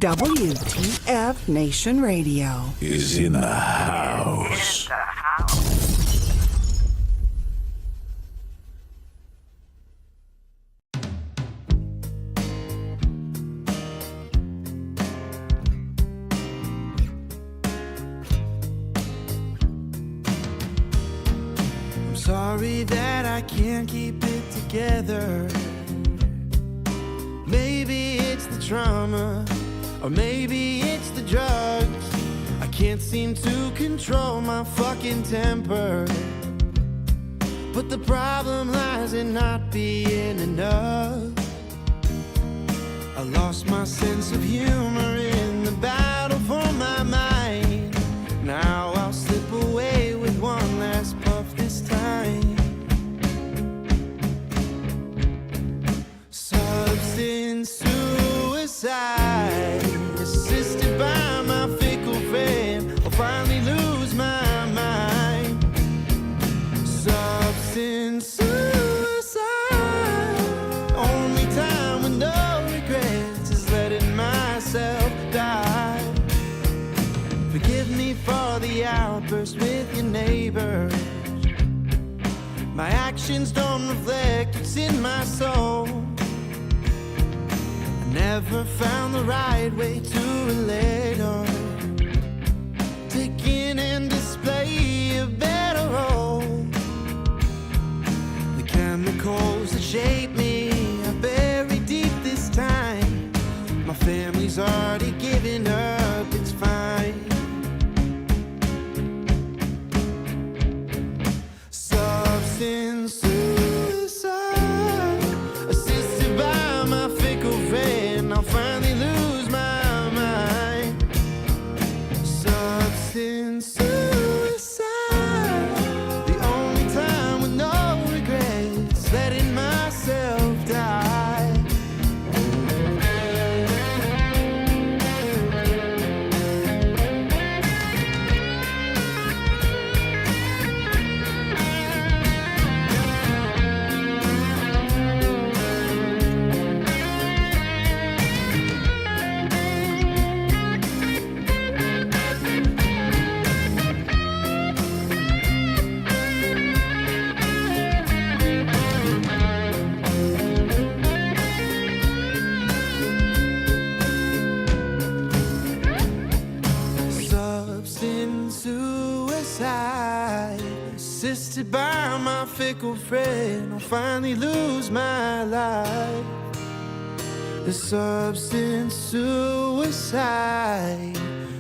W.T.F. Nation Radio is in the house. I'm sorry that I can't keep it together. Maybe it's the trauma, or maybe it's the drugs. I can't seem to control my fucking temper. But the problem lies in not being enough. I lost my sense of humor in the battle for my mind. Now I'll slip away with one last puff this time. Substance suicide, assisted by my fickle friend, I'll finally lose my mind. Substance suicide, only time with no regrets is letting myself die. Forgive me for the outburst with your neighbors. My actions don't reflect what's in my soul. Never found the right way to relate or take in and display a better role. The chemicals that shape me are buried deep this time. My family's already given up, it's fine. Substance suicide, assisted by my fickle friend, I'll finally lose my mind. Substance suicide, the only time with no regrets, letting myself die. Substance suicide, assisted by my fickle friend, I'll finally lose my life. The substance suicide,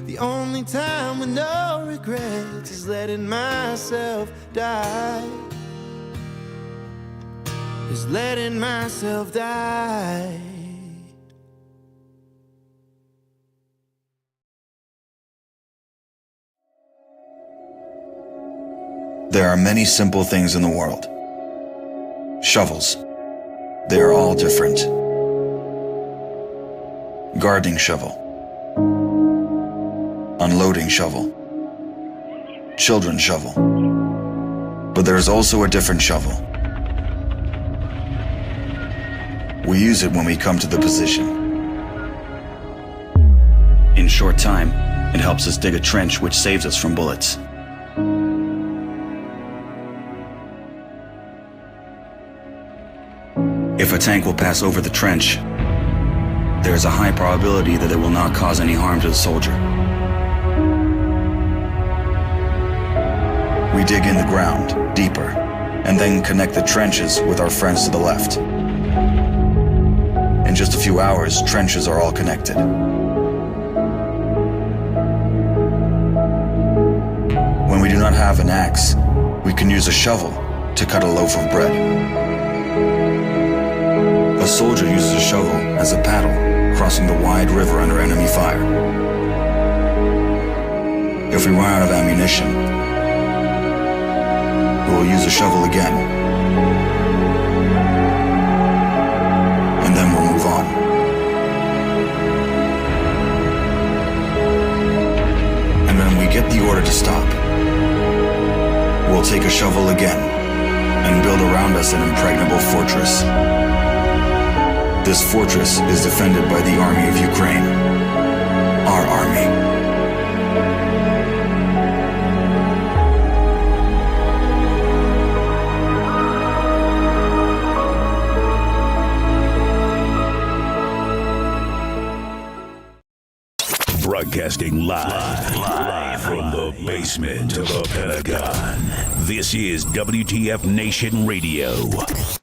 the only time with no regrets is letting myself die. Is letting myself die. There are many simple things in the world. Shovels. They are all different. Gardening shovel. Unloading shovel. Children's shovel. But there is also a different shovel. We use it when we come to the position. In short time, it helps us dig a trench which saves us from bullets. If a tank will pass over the trench, there is a high probability that it will not cause any harm to the soldier. We dig in the ground, deeper, and then connect the trenches with our friends to the left. In just a few hours, trenches are all connected. When we do not have an axe, we can use a shovel to cut a loaf of bread. A soldier uses a shovel as a paddle, crossing the wide river under enemy fire. If we run out of ammunition, we will use a shovel again, and then we'll move on. And when we get the order to stop, we'll take a shovel again and build around us an impregnable fortress. This fortress is defended by the army of Ukraine. Broadcasting live from the basement of the Pentagon. This is WTF Nation Radio.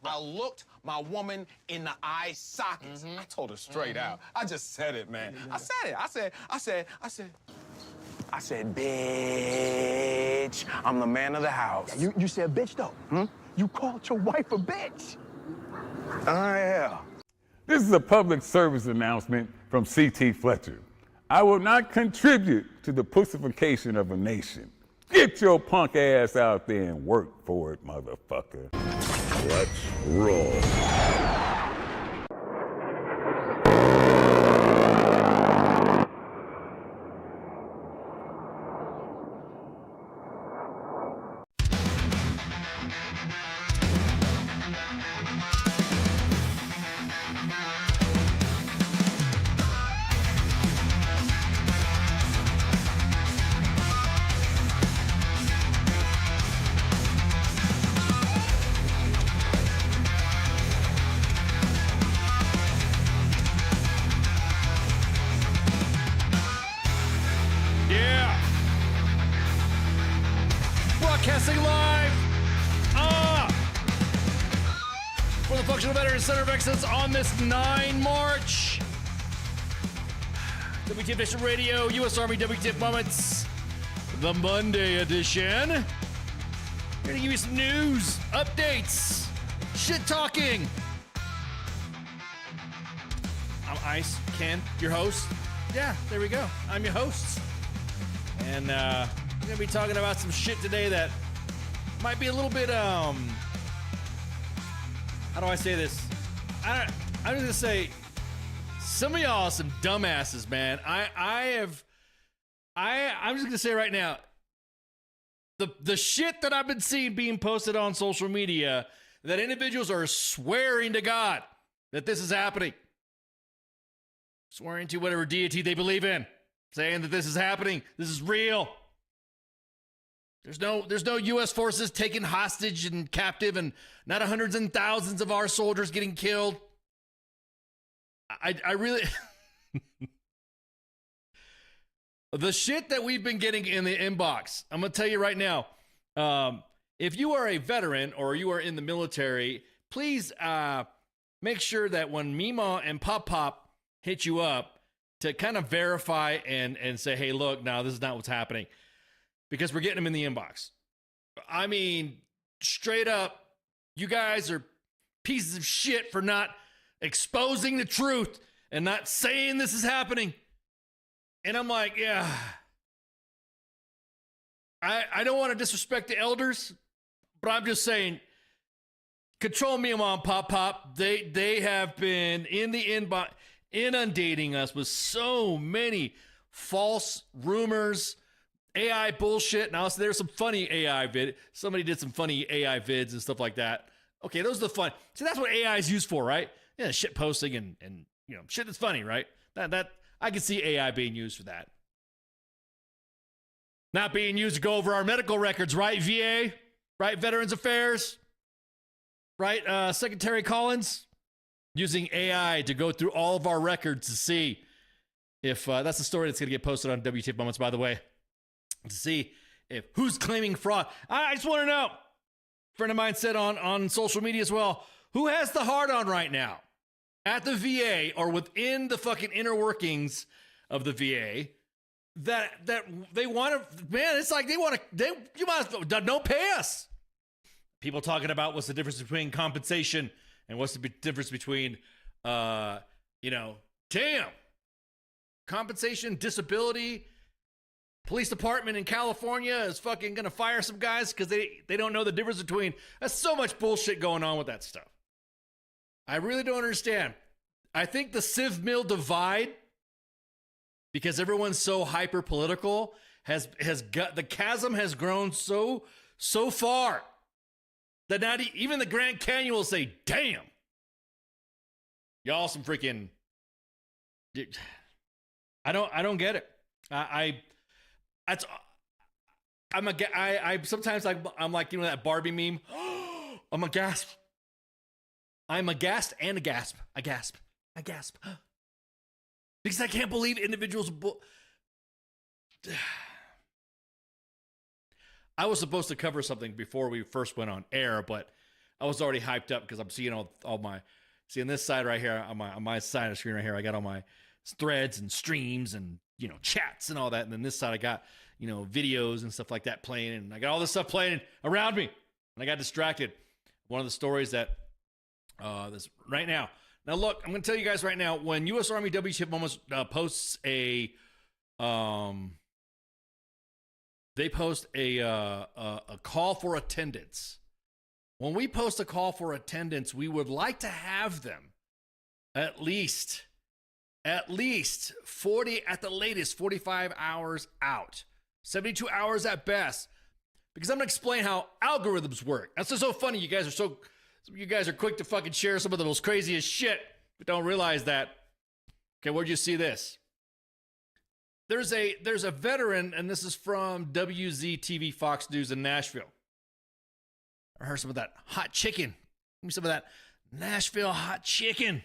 I looked my woman in the eye sockets. I told her straight out. I just said it, man. I said it. I said, bitch, I'm the man of the house. You said bitch, though. You called your wife a bitch. Yeah. This is a public service announcement from C.T. Fletcher. I will not contribute to the pussification of a nation. Get your punk ass out there and work for it, motherfucker. Let's roll. Broadcasting live for the Functional Veterans Center of Excellence on this 9 March. W.T.F Nation Radio, U.S. Army W.T.F Moments, the Monday edition. Here to give you some news, updates, shit talking. I'm Ice Ken, your host. Yeah, there we go. I'm your host. And we're going to be talking about some shit today that might be a little bit, how do I say this? I'm just going to say, some of y'all are some dumbasses, man. I'm just going to say right now, the shit that I've been seeing being posted on social media, that individuals are swearing to God that this is happening. Swearing to whatever deity they believe in. Saying that this is happening. This is real. There's no U.S. forces taken hostage and captive, and not hundreds and thousands of our soldiers getting killed. I really... The shit that we've been getting in the inbox, I'm going to tell you right now, if you are a veteran or you are in the military, please make sure that when Mima and Pop Pop hit you up to kind of verify and say, hey, look, no, this is not what's happening. Because we're getting them in the inbox. I mean, straight up, you guys are pieces of shit for not exposing the truth and not saying this is happening. And I'm like, yeah. I don't want to disrespect the elders, but I'm just saying, control me, Mom, Pop Pop. They have been in the inbox, inundating us with so many false rumors, AI bullshit. Now, there's some funny AI vid. Somebody did some funny AI vids and stuff like that. Okay, those are the fun. See, that's what AI is used for, right? Yeah, shit posting and you know, shit that's funny, right? That I can see AI being used for that. Not being used to go over our medical records, right? VA, right? Veterans Affairs, right? Secretary Collins using AI to go through all of our records to see if that's the story that's going to get posted on WTF Moments, by the way. To see if who's claiming fraud. I just want to know. A friend of mine said on social media as well, who has the hard on right now at the VA or within the fucking inner workings of the VA that they want to, man, it's like you might as well don't pay us. People talking about what's the difference between compensation and what's the difference between, compensation, disability. Police department in California is fucking gonna fire some guys because they don't know the difference between. There's so much bullshit going on with that stuff. I really don't understand. I think the civ mill divide, because everyone's so hyper political, has got the chasm has grown so far that not even the Grand Canyon will say, "Damn, y'all some freaking." I don't get it. Sometimes I'm like, you know, that Barbie meme. I'm a gasp. I'm aghast and a gasp. I gasp. Because I can't believe individuals I was supposed to cover something before we first went on air, but I was already hyped up because I'm seeing all my, seeing this side right here on my side of the screen right here. I got all my threads and streams and, you know, chats and all that. And then this side I got, you know, videos and stuff like that playing. And I got all this stuff playing around me. And I got distracted. One of the stories that this right now. Now look, I'm going to tell you guys right now, when U.S. Army W.T.F Moments posts a they post a call for attendance. When we post a call for attendance, we would like to have them at least 40, at the latest, 45 hours out. 72 hours at best. Because I'm going to explain how algorithms work. That's just so funny. You guys are quick to fucking share some of the most craziest shit, but don't realize that. Okay, where'd you see this? There's a veteran, and this is from WZTV Fox News in Nashville. I heard some of that hot chicken. Give me some of that Nashville hot chicken.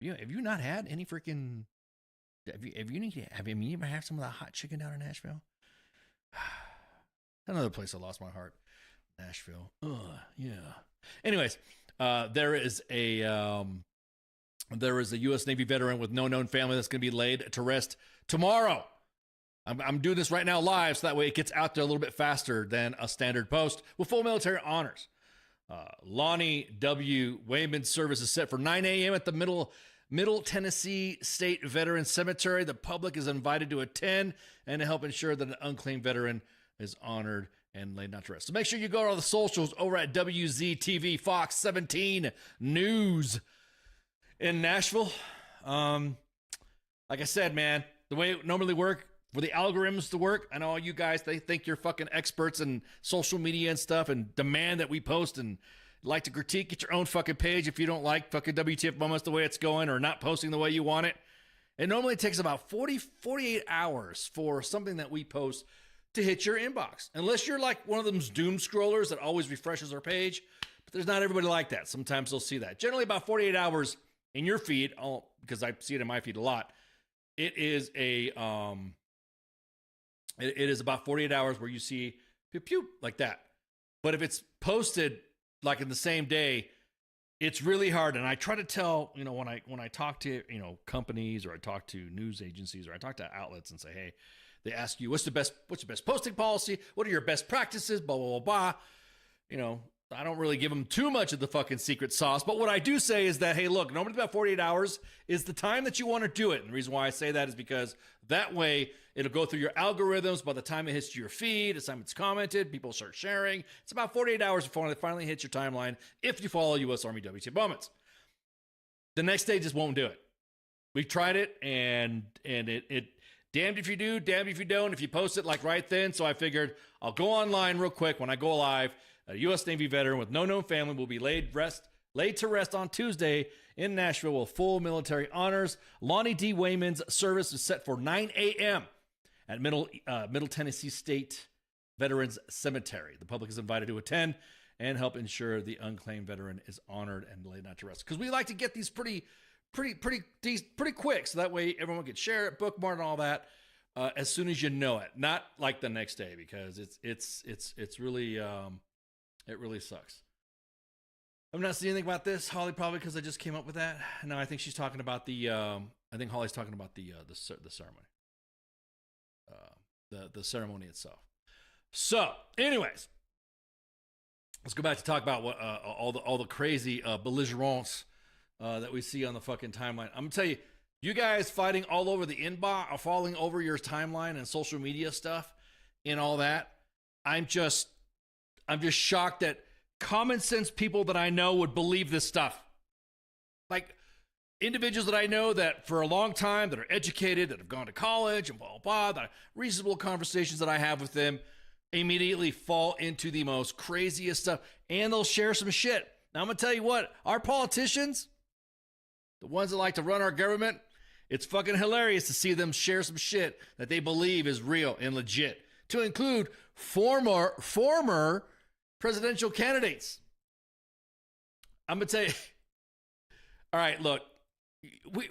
Have you not had any freaking? Have you ever had some of that hot chicken down in Nashville? Another place I lost my heart. Nashville. Yeah. Anyways, there is a U.S. Navy veteran with no known family that's going to be laid to rest tomorrow. I'm doing this right now live, so that way it gets out there a little bit faster than a standard post with full military honors. Lonnie W. Wayman's service is set for 9 a.m. at the Middle Tennessee State Veterans Cemetery. The public is invited to attend and to help ensure that an unclaimed veteran is honored and laid not to rest. So make sure you go to all the socials over at WZTV Fox 17 News in Nashville. Like I said, man, the way it normally work, for the algorithms to work, I know all you guys, they think you're fucking experts in social media and stuff and demand that we post and like to critique. Get your own fucking page if you don't like fucking WTF Moments the way it's going or not posting the way you want it. It normally takes about 48 hours for something that we post to hit your inbox. Unless you're like one of those doom scrollers that always refreshes our page. But there's not everybody like that. Sometimes they'll see that. Generally about 48 hours in your feed, because I see it in my feed a lot. It is about 48 hours where you see pew pew like that. But if it's posted like in the same day, it's really hard. And I try to tell, you know, when I talk to, you know, companies, or I talk to news agencies, or I talk to outlets and say, hey, they ask you, what's your best posting policy? What are your best practices? Blah, blah, blah, blah. You know, I don't really give them too much of the fucking secret sauce. But what I do say is that, hey, look, normally about 48 hours is the time that you want to do it. And the reason why I say that is because that way it'll go through your algorithms. By the time it hits your feed, the time it's commented, people start sharing. It's about 48 hours before it finally hits your timeline if you follow U.S. Army WTF Moments. The next day just won't do it. We've tried it, and it damned if you do, damned if you don't, if you post it like right then. So I figured I'll go online real quick when I go live. A U.S. Navy veteran with no known family will be laid to rest on Tuesday in Nashville with full military honors. Lonnie D. Wayman's service is set for 9 a.m. at Middle Tennessee State Veterans Cemetery. The public is invited to attend and help ensure the unclaimed veteran is honored and laid not to rest. Because we like to get these pretty quick, so that way everyone can share it, bookmark, and all that as soon as you know it. Not like the next day, because it's really it really sucks. I'm not seeing anything about this, Holly, probably because I just came up with that. No, I think she's talking about I think Holly's talking about the ceremony, the ceremony itself. So, anyways, let's go back to talk about what all the crazy belligerence that we see on the fucking timeline. I'm gonna tell you, you guys fighting all over the inbox, falling over your timeline and social media stuff and all that. I'm just shocked that common sense people that I know would believe this stuff. Like individuals that I know that for a long time, that are educated, that have gone to college and blah, blah, blah, the reasonable conversations that I have with them immediately fall into the most craziest stuff, and they'll share some shit. Now, I'm going to tell you what, our politicians, the ones that like to run our government, it's fucking hilarious to see them share some shit that they believe is real and legit, to include former presidential candidates. I'm going to tell you, all right, look,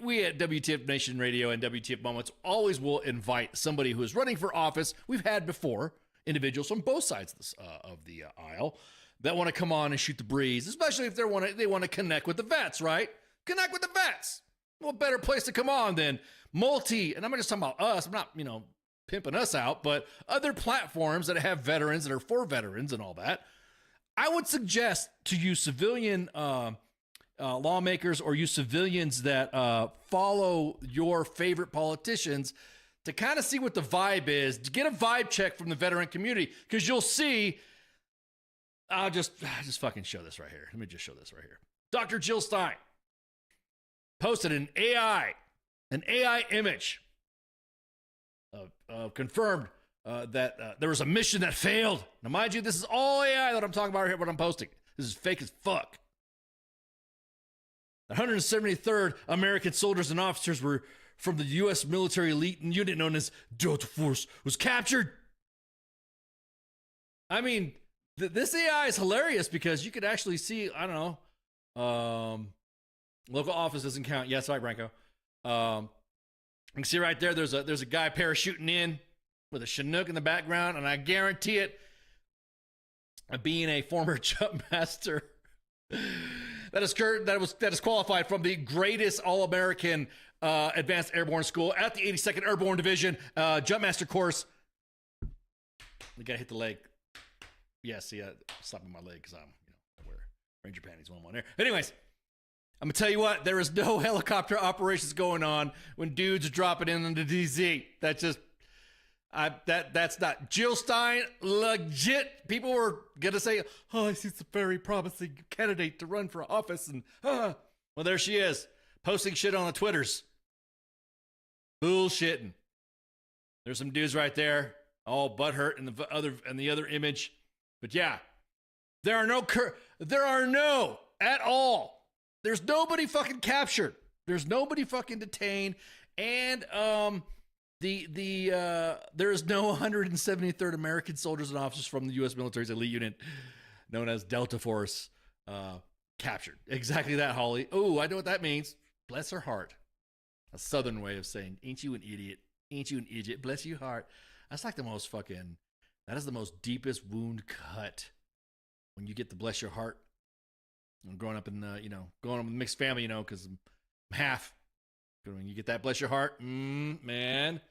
we at WTF Nation Radio and WTF Moments always will invite somebody who is running for office. We've had before individuals from both sides of the aisle that want to come on and shoot the breeze, especially if they want to connect with the vets, right? Connect with the vets. What better place to come on than and I'm not just talking about us. I'm not, pimping us out, but other platforms that have veterans that are for veterans and all that. I would suggest to you civilian lawmakers or you civilians that follow your favorite politicians to kind of see what the vibe is, to get a vibe check from the veteran community, because you'll see. I'll just fucking show this right here. Let me just show this right here. Dr. Jill Stein posted an AI image confirmed that there was a mission that failed. Now, mind you, this is all AI that I'm talking about here, what I'm posting. This is fake as fuck. The 173rd American soldiers and officers were from the U.S. military elite unit known as W.T.F was captured. I mean, this AI is hilarious because you could actually see, I don't know, local office doesn't count. Yes, right, Branko. You can see right there, there's a guy parachuting in with a Chinook in the background, and I guarantee it, being a former jump master that is qualified from the greatest All-American Advanced Airborne School at the 82nd Airborne Division jump master course. The guy hit the leg. Yeah, see, slapping my leg because I wear Ranger panties when I'm on air. Anyways, I'm gonna tell you what, there is no helicopter operations going on when dudes are dropping in on the DZ. That's just, that's not Jill Stein. Legit, people were gonna say, "Oh, she's a very promising candidate to run for office," and well, there she is, posting shit on the Twitters, bullshitting. There's some dudes right there, all butthurt in the other image. But yeah, there are no at all. There's nobody fucking captured. There's nobody fucking detained. And there is no 173rd American soldiers and officers from the U.S. military's elite unit known as Delta Force captured. Exactly that, Holly. Oh, I know what that means. Bless her heart. A Southern way of saying, ain't you an idiot? Ain't you an idiot? Bless your heart. That's like that is the most deepest wound cut when you get the bless your heart. I'm growing up in going up with a mixed family, because I'm half. When you get that bless your heart, man,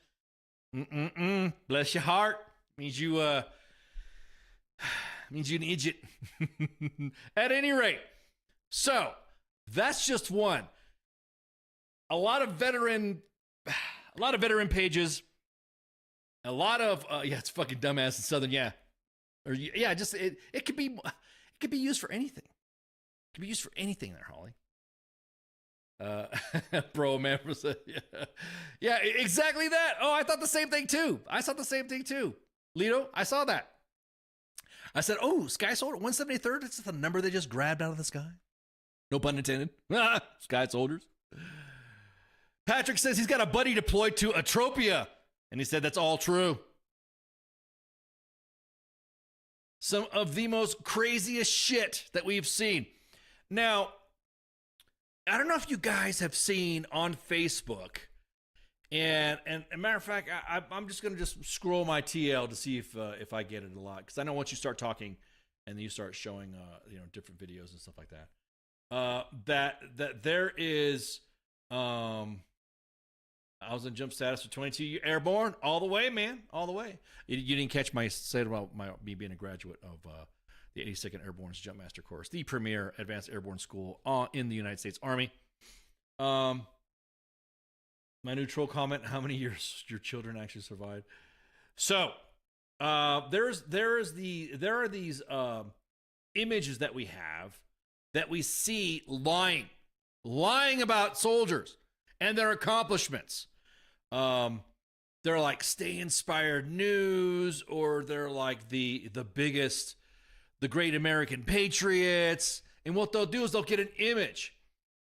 bless your heart means you an idiot. At any rate, so that's just one. A lot of veteran pages. A lot of it's fucking dumbass in Southern, it could be used for anything. It could be used for anything there, Holly. Bro, man, yeah, exactly that. Oh, I thought the same thing too. Lito, I saw that. I said, oh, Sky Soldier 173rd. It's the number they just grabbed out of the sky. No pun intended. Sky Soldiers. Patrick says he's got a buddy deployed to Atropia. And he said that's all true. Some of the most craziest shit that we've seen. Now, I don't know if you guys have seen on Facebook, and a matter of fact, I'm just going to just scroll my TL to see if I get it a lot, because I know once you start talking and then you start showing different videos and stuff like that, that there is. I was in jump status for 22 Airborne, all the way, man, all the way. You didn't catch my said about me being a graduate of the 82nd Airborne's Jump Master course, the premier advanced airborne school in the United States Army. My new troll comment: how many years your children actually survived? So there are these images that we have that we see lying about soldiers and their accomplishments. They're like Stay Inspired News, or they're like the biggest, the Great American Patriots. And what they'll do is they'll get an image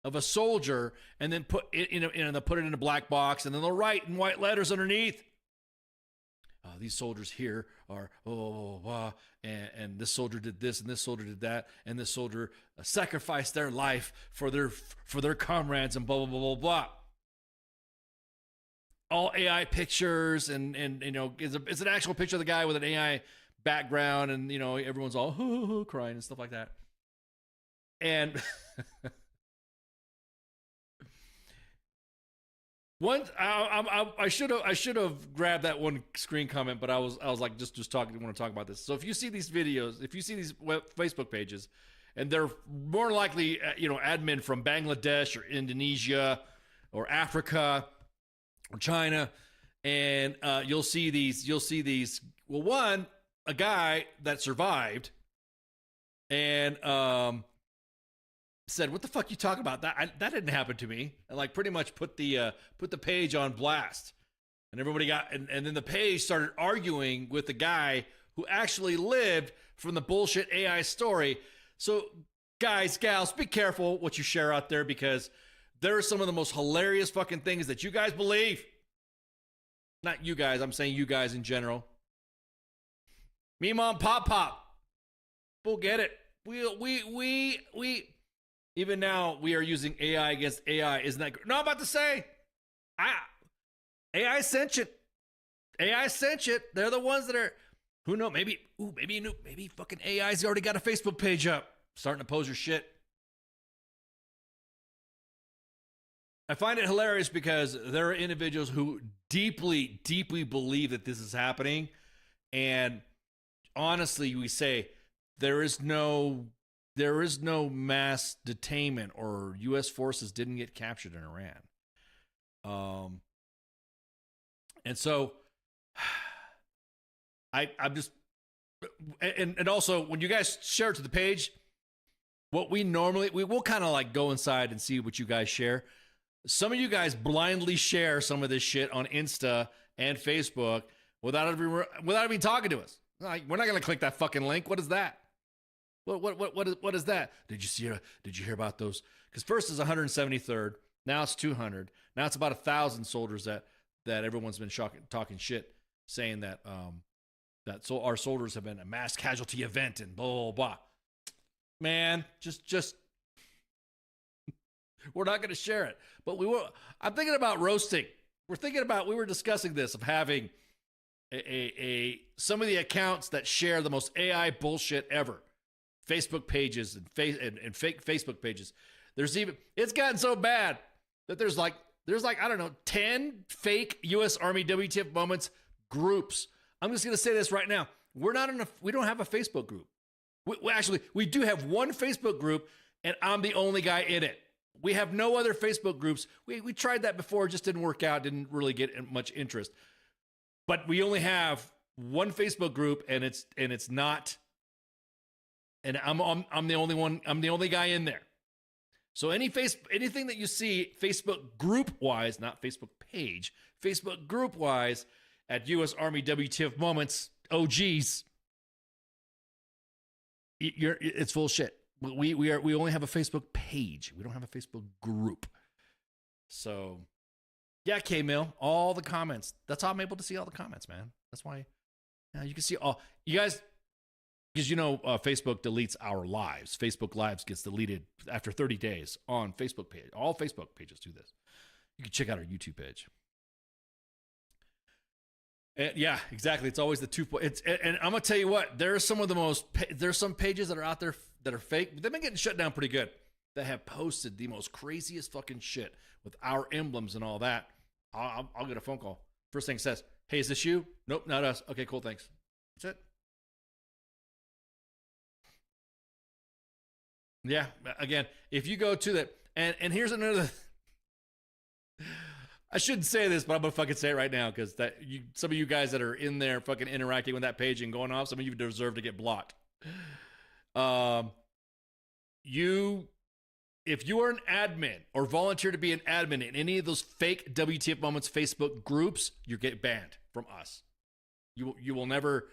of a soldier and then they'll put it in a black box, and then they'll write in white letters underneath. these soldiers here are and this soldier did this and this soldier did that and this soldier sacrificed their life for their comrades and blah blah blah blah blah. All AI pictures and it's an actual picture of the guy with an AI background, and everyone's all crying and stuff like that. And I should have grabbed that one screen comment, but I was like just talking. I want to talk about this. So if you see these videos, if you see these Facebook pages, and they're more likely admin from Bangladesh or Indonesia or Africa or China, and you'll see these. Well, one, a guy that survived, and said, "What the fuck you talking about? That didn't happen to me." And like pretty much put the page on blast, and everybody and then the page started arguing with the guy who actually lived from the bullshit AI story. So guys, gals, be careful what you share out there, because there are some of the most hilarious fucking things that you guys believe. Not you guys, I'm saying you guys in general. Me, mom, pop. We'll get it. We even now we are using AI against AI. Isn't that great? No, I'm about to say, AI sentient. AI sentient. They're the ones that are, who knows, maybe fucking AI's already got a Facebook page up, starting to pose your shit. I find it hilarious because there are individuals who deeply, deeply believe that this is happening. And honestly, we say there is no mass detainment, or U.S. forces didn't get captured in Iran. And so I'm just, and also when you guys share it to the page, what we will kind of like go inside and see what you guys share. Some of you guys blindly share some of this shit on Insta and Facebook without even talking to us. Like, we're not going to click that fucking link. What is that? What is that? Did you hear about those? Because first is 173rd, now it's 200, now it's about 1,000 soldiers that everyone's been talking shit, saying that our soldiers have been a mass casualty event and blah blah blah. Man, just we're not going to share it. But I'm thinking about roasting. We were discussing this, of having some of the accounts that share the most AI bullshit ever. Facebook pages and fake Facebook pages. It's gotten so bad that there's like, I don't know, 10 fake U.S. Army W.T.F moments groups. I'm just going to say this right now. We don't have a Facebook group. We do have one Facebook group, and I'm the only guy in it. We have no other Facebook groups. We tried that before, it just didn't work out, didn't really get much interest. But we only have one Facebook group, and it's not. And I'm the only one. I'm the only guy in there. So anything that you see Facebook group wise, not Facebook page, Facebook group wise at U.S. Army W.T.F moments, OGs, it's full shit. We only have a Facebook page. We don't have a Facebook group. So yeah, K-Mill, all the comments. That's how I'm able to see all the comments, man. That's why you can see all you guys. Because Facebook deletes our lives. Facebook Lives gets deleted after 30 days on Facebook page. All Facebook pages do this. You can check out our YouTube page. And yeah, exactly. It's always the 2. And I'm gonna tell you what. There's some pages that are out there that are fake. They've been getting shut down pretty good. That have posted the most craziest fucking shit with our emblems and all that. I'll get a phone call. First thing it says, "Hey, is this you?" Nope, not us. Okay, cool, thanks. That's it. Yeah, again, if you go to that, and here's another, I shouldn't say this, but I'm gonna fucking say it right now, because some of you guys that are in there fucking interacting with that page and going off, some of you deserve to get blocked. If you are an admin or volunteer to be an admin in any of those fake WTF Moments Facebook groups, you get banned from us. You'll never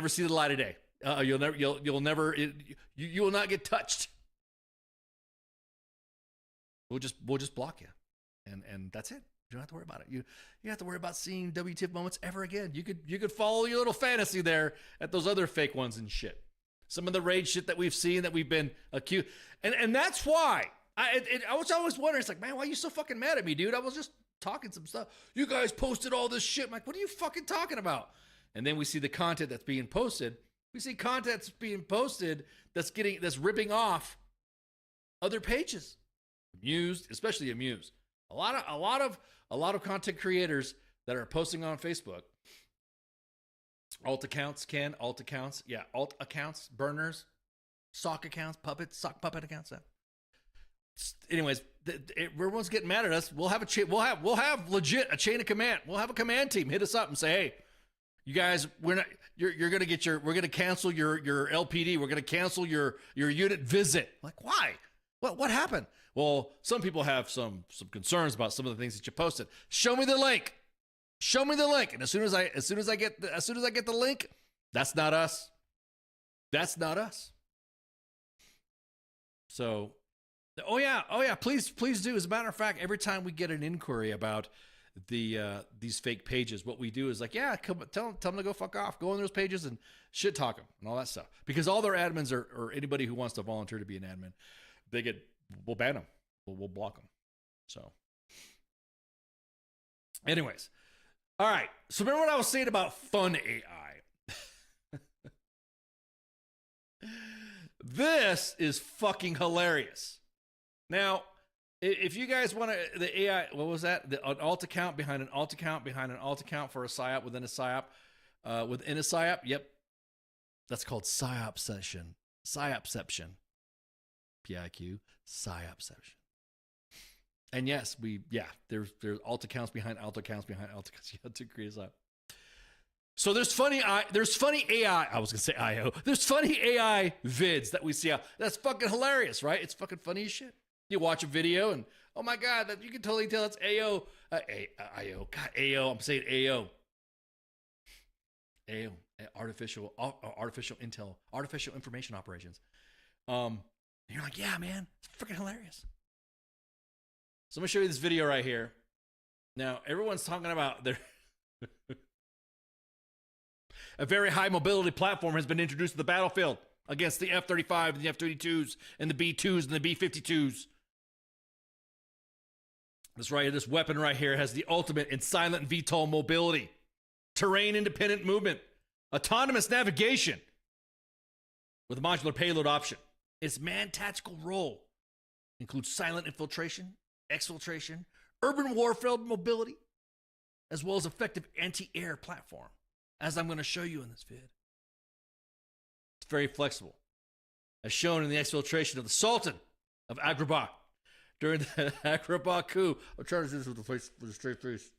see the light of day. You will not get touched. We'll just block you, and that's it. You don't have to worry about it. You have to worry about seeing WTF moments ever again. You could follow your little fantasy there at those other fake ones and shit. Some of the rage shit that we've seen that we've been accused. And that's why I was always wondering, it's like, man, why are you so fucking mad at me, dude? I was just talking some stuff. You guys posted all this shit. I'm like, what are you fucking talking about? And then we see the content that's being posted. We see content that's being posted that's ripping off other pages. Amused, especially Amused. A lot of content creators that are posting on Facebook. Alt accounts, alt accounts, burners, sock accounts, sock puppet accounts. Anyways, everyone's getting mad at us. We'll have legit a chain of command. We'll have a command team hit us up and say, hey, you guys, we're gonna cancel your LPD. We're gonna cancel your unit visit. Like, why? What happened? Well, some people have some concerns about some of the things that you posted. Show me the link. Show me the link. And as soon as I get the link, that's not us. That's not us. So, oh yeah, please do. As a matter of fact, every time we get an inquiry about these fake pages, what we do is like, yeah, tell them to go fuck off. Go on those pages and shit talk them and all that stuff. Because all their admins or anybody who wants to volunteer to be an admin, we'll ban them. We'll block them. So, anyways, all right. So remember what I was saying about fun AI. This is fucking hilarious. Now, if you guys want to, the AI, what was that? An alt account behind an alt account behind an alt account for a PSYOP within a PSYOP within a PSYOP. Yep. That's called PSYOPception. PSYOPception. PIQ. PSYOPception. And yes, there's alt accounts behind alt accounts behind alt accounts. You have to create a PSYOP. So there's funny AI. I was gonna say IO. There's funny AI vids that we see out. That's fucking hilarious, right? It's fucking funny as shit. You watch a video and oh my god, that you can totally tell it's AO. IO. God, AO. I'm saying AO. AO. Artificial intel, artificial information operations. And you're like, yeah, man, it's freaking hilarious. So I'm gonna show you this video right here. Now everyone's talking about their. A very high mobility platform has been introduced to the battlefield against the F-35 and the F-22s and the B-2s and the B-52s. This weapon right here has the ultimate in silent VTOL mobility, terrain independent movement, autonomous navigation with a modular payload option. Its man tactical role includes silent infiltration, exfiltration, urban warfield mobility, as well as effective anti-air platform, as I'm going to show you in this vid. It's very flexible, as shown in the exfiltration of the Sultan of Agrabah during the Agrabah coup. I'm trying to do this with a straight face.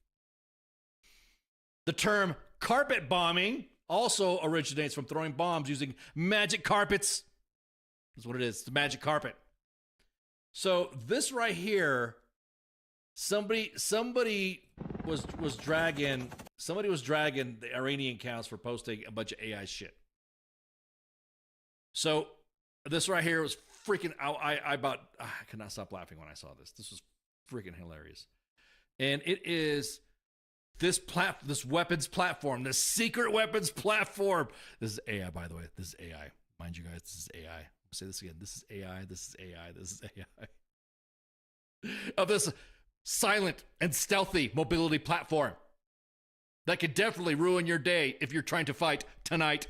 The term carpet bombing also originates from throwing bombs using magic carpets. That's what it is. It's the magic carpet. So this right here, somebody was dragging the Iranian accounts for posting a bunch of AI shit. So this right here was freaking. I could not stop laughing when I saw this. This was freaking hilarious, and it is this weapons platform, this secret weapons platform. This is AI, by the way. This is AI, mind you guys. This is AI. I'll say this again. This is AI. This is AI. This is AI. Of this silent and stealthy mobility platform that could definitely ruin your day if you're trying to fight tonight.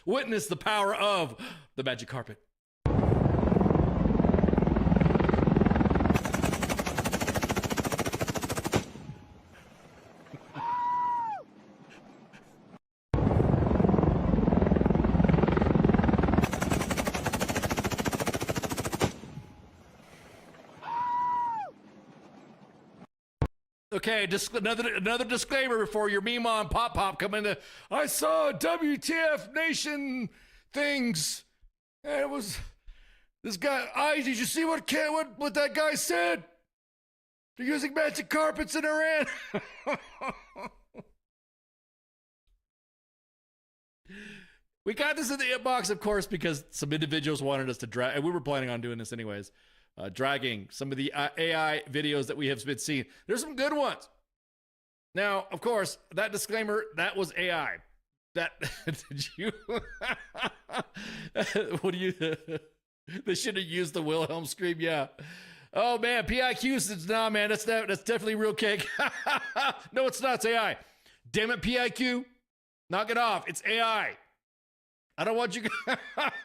Witness the power of the magic carpet. Okay, another disclaimer before your Mima and Pop come in. I saw WTF Nation things, and it was this guy. Did you see what that guy said? They're using magic carpets in Iran. We got this in the inbox, of course, because some individuals wanted us to drag, and we were planning on doing this anyways. dragging some of the AI videos that we have been seeing. There's some good ones. Now, of course, that disclaimer, that was AI. That, did you, what do you, they should have used the Wilhelm scream, yeah. Oh, man, PIQ says, nah, man, that's definitely real cake. No, it's not, it's AI. Damn it, PIQ, knock it off, it's AI. I don't want you,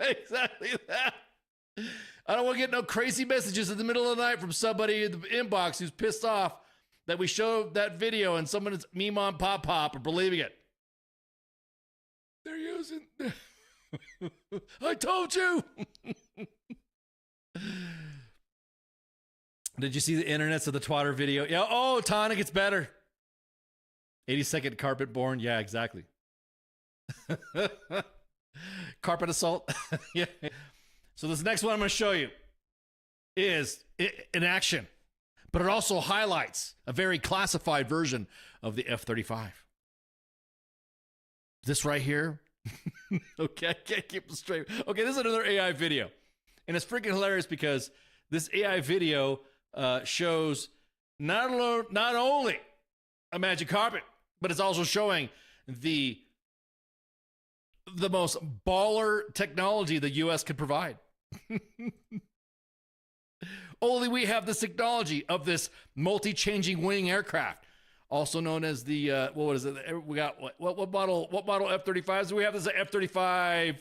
exactly that. I don't want to get no crazy messages in the middle of the night from somebody in the inbox who's pissed off that we showed that video and someone is meme on pop or believing it. They're using. I told you. Did you see the internets of the twatter video? Yeah. Oh, tonic, it's better. 82nd carpet born. Yeah, exactly. Carpet assault. Yeah. So this next one I'm going to show you is in action, but it also highlights a very classified version of the F-35. This right here. Okay, I can't keep it straight. Okay, this is another AI video. And it's freaking hilarious because this AI video shows not only a magic carpet, but it's also showing the most baller technology the U.S. could provide. Only we have this technology of this multi-changing wing aircraft, also known as the what is it? We got what model F-35s do we have? This is an F-35.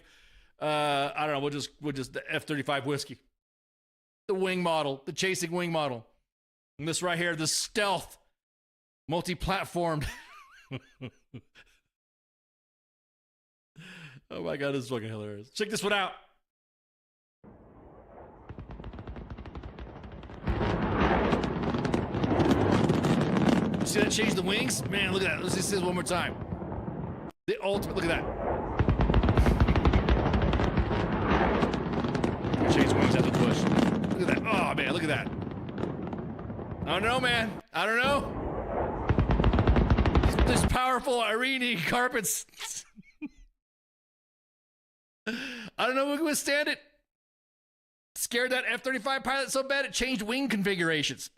I don't know. We'll just the F-35 whiskey, the wing model, the chasing wing model, and this right here, the stealth, multi-platformed. Oh my god, this is fucking hilarious. Check this one out. See that change the wings? Man, look at that. Let's just see this one more time. The ultimate, look at that. Change the wings out the push. Look at that. Oh, man, look at that. I don't know, man. I don't know. This powerful Irene carpets. I don't know who can withstand it. Scared that F-35 pilot so bad it changed wing configurations.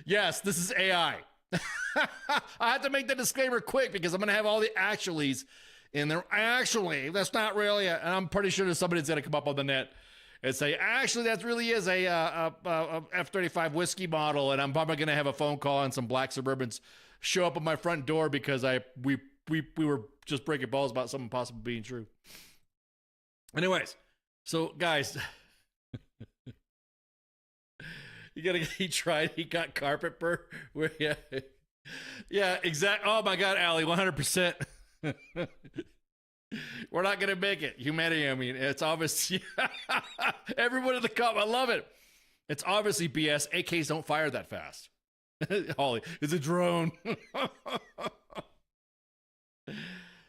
Yes, this is AI. I have to make the disclaimer quick because I'm going to have all the actuallys in there. Actually, that's not really, and I'm pretty sure there's somebody that's going to come up on the net and say, actually, that really is a F-35 whiskey model, and I'm probably going to have a phone call and some black Suburbans show up at my front door because we were just breaking balls about something possible being true. Anyways, so guys, he got carpet burn. Yeah, exactly. Oh my God, Allie, 100%. We're not gonna make it. Humanity, I mean, it's obvious. Everyone in the cup, I love it. It's obviously BS. AKs don't fire that fast. Holly, it's a drone.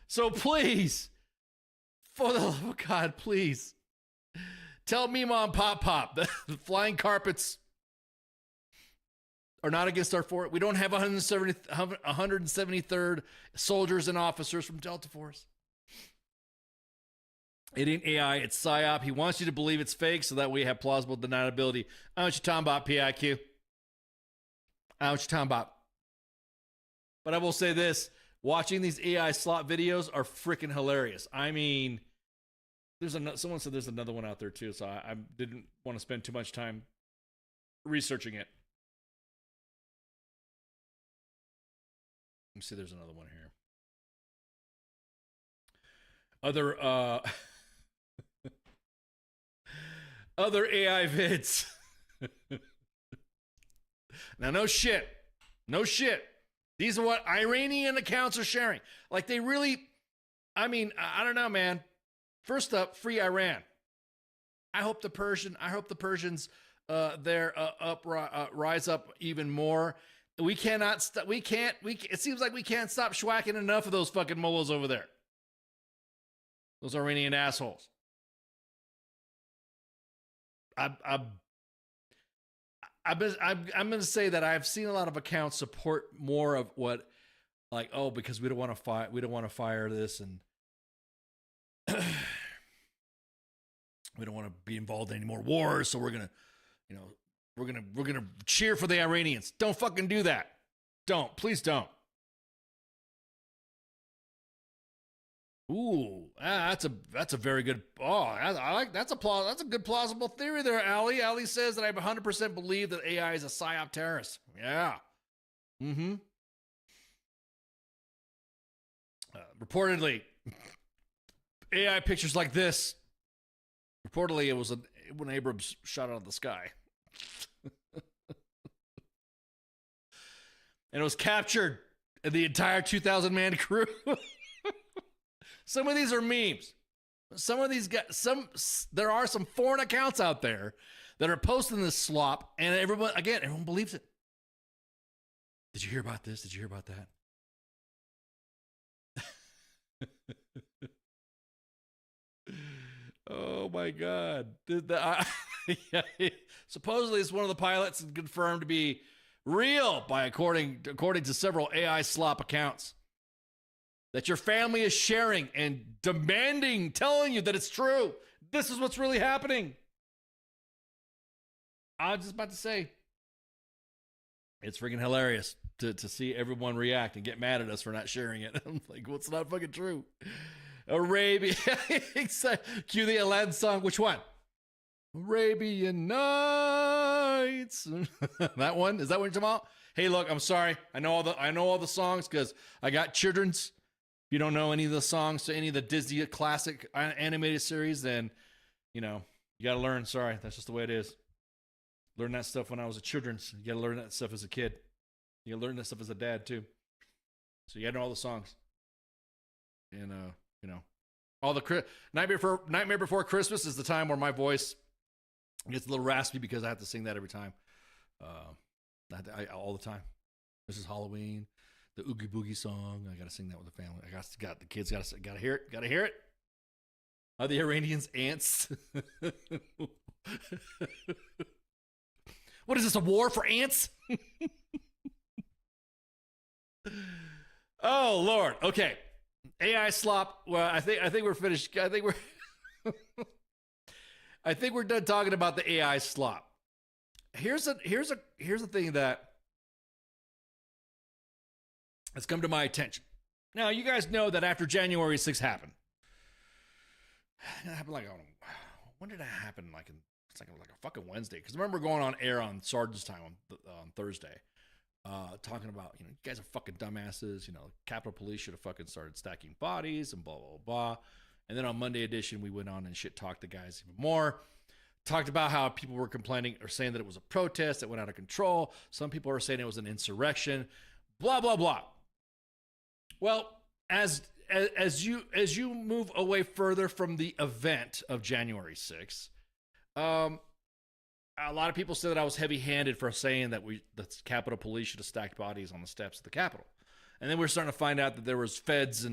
So please, for the love of God, please tell me, Mom, Pop, the flying carpets are not against our fort. We don't have 173rd soldiers and officers from Delta Force. It ain't AI, it's PSYOP. He wants you to believe it's fake so that we have plausible deniability. I know what you're talking about, PIQ. I know what you're talking about. But I will say this. Watching these AI slot videos are freaking hilarious. I mean, someone said there's another one out there too, so I didn't want to spend too much time researching it. Let me see, there's another one here. Other AI vids. Now, no shit. These are what Iranian accounts are sharing. Like, they really, I mean, I don't know, man. First up, free Iran. I hope the Persians rise up even more. We cannot, it seems like we can't stop schwacking enough of those fucking mullahs over there. Those Iranian assholes. I'm going to say that I've seen a lot of accounts support more of what, like, oh, because we don't want to fire this, and We don't want to be involved in any more wars, so we're gonna, you know, we're gonna cheer for the Iranians. Don't fucking do that. Don't, please don't. Ooh, that's a very good. Oh, I like that's a good plausible theory there, Ali. Ali says that I 100% believe that AI is a psyop terrorist. Yeah. Mm-hmm. Reportedly, AI pictures like this. Reportedly, it was when Abrams shot out of the sky. And it was captured in the entire 2,000-man crew. Some of these are memes. Some of these guys, there are some foreign accounts out there that are posting this slop, and everyone believes it. Did you hear about this? Did you hear about that? Oh my God. Supposedly it's one of the pilots confirmed to be real by according to several AI slop accounts that your family is sharing and telling you that it's true. This is what's really happening. I was just about to say, it's freaking hilarious to see everyone react and get mad at us for not sharing it. I'm like, well, it's not fucking true. Arabia. Cue the Aladdin song. Which one? Arabian Nights. That one? Is that what you're talking about? Hey, look, I'm sorry. I know all the songs because I got children's. If you don't know any of the songs to any of the Disney classic animated series, then, you got to learn. Sorry, that's just the way it is. Learned that stuff when I was a children's. You got to learn that stuff as a kid. You got to learn that stuff as a dad, too. So you got to know all the songs. And, all the Nightmare Before Christmas is the time where my voice gets a little raspy because I have to sing that every time. All the time. This is Halloween. The Oogie Boogie song. I got to sing that with the family. Got the kids got to hear it. Got to hear it. Are the Iranians ants? What is this, a war for ants? Oh Lord. Okay. AI slop. Well, I think we're finished. I think we're done talking about the AI slop. Here's a thing that has come to my attention. Now, you guys know that after January 6th happened, it happened when did that happen? It's like a fucking Wednesday. Because I remember going on air on Sergeant's Time on Thursday, talking about, you guys are fucking dumbasses. Capitol Police should have fucking started stacking bodies and blah, blah, blah. And then on Monday edition, we went on and shit talked the guys even more. Talked about how people were complaining or saying that it was a protest that went out of control. Some people are saying it was an insurrection. Blah, blah, blah. Well, as you move away further from the event of January 6th, a lot of people said that I was heavy-handed for saying that the Capitol Police should have stacked bodies on the steps of the Capitol. And then we're starting to find out that there was feds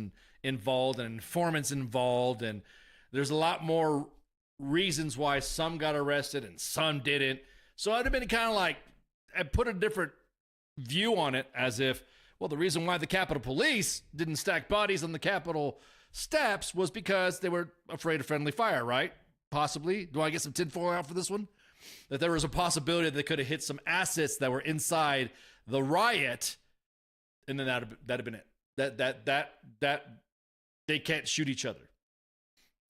involved and informants involved, and there's a lot more reasons why some got arrested and some didn't. So I'd have been kind of like, I put a different view on it as if, well, the reason why the Capitol Police didn't stack bodies on the Capitol steps was because they were afraid of friendly fire, right? Possibly. Do I get some tinfoil out for this one? That there was a possibility that they could have hit some assets that were inside the riot, and then that'd have been it. That they can't shoot each other.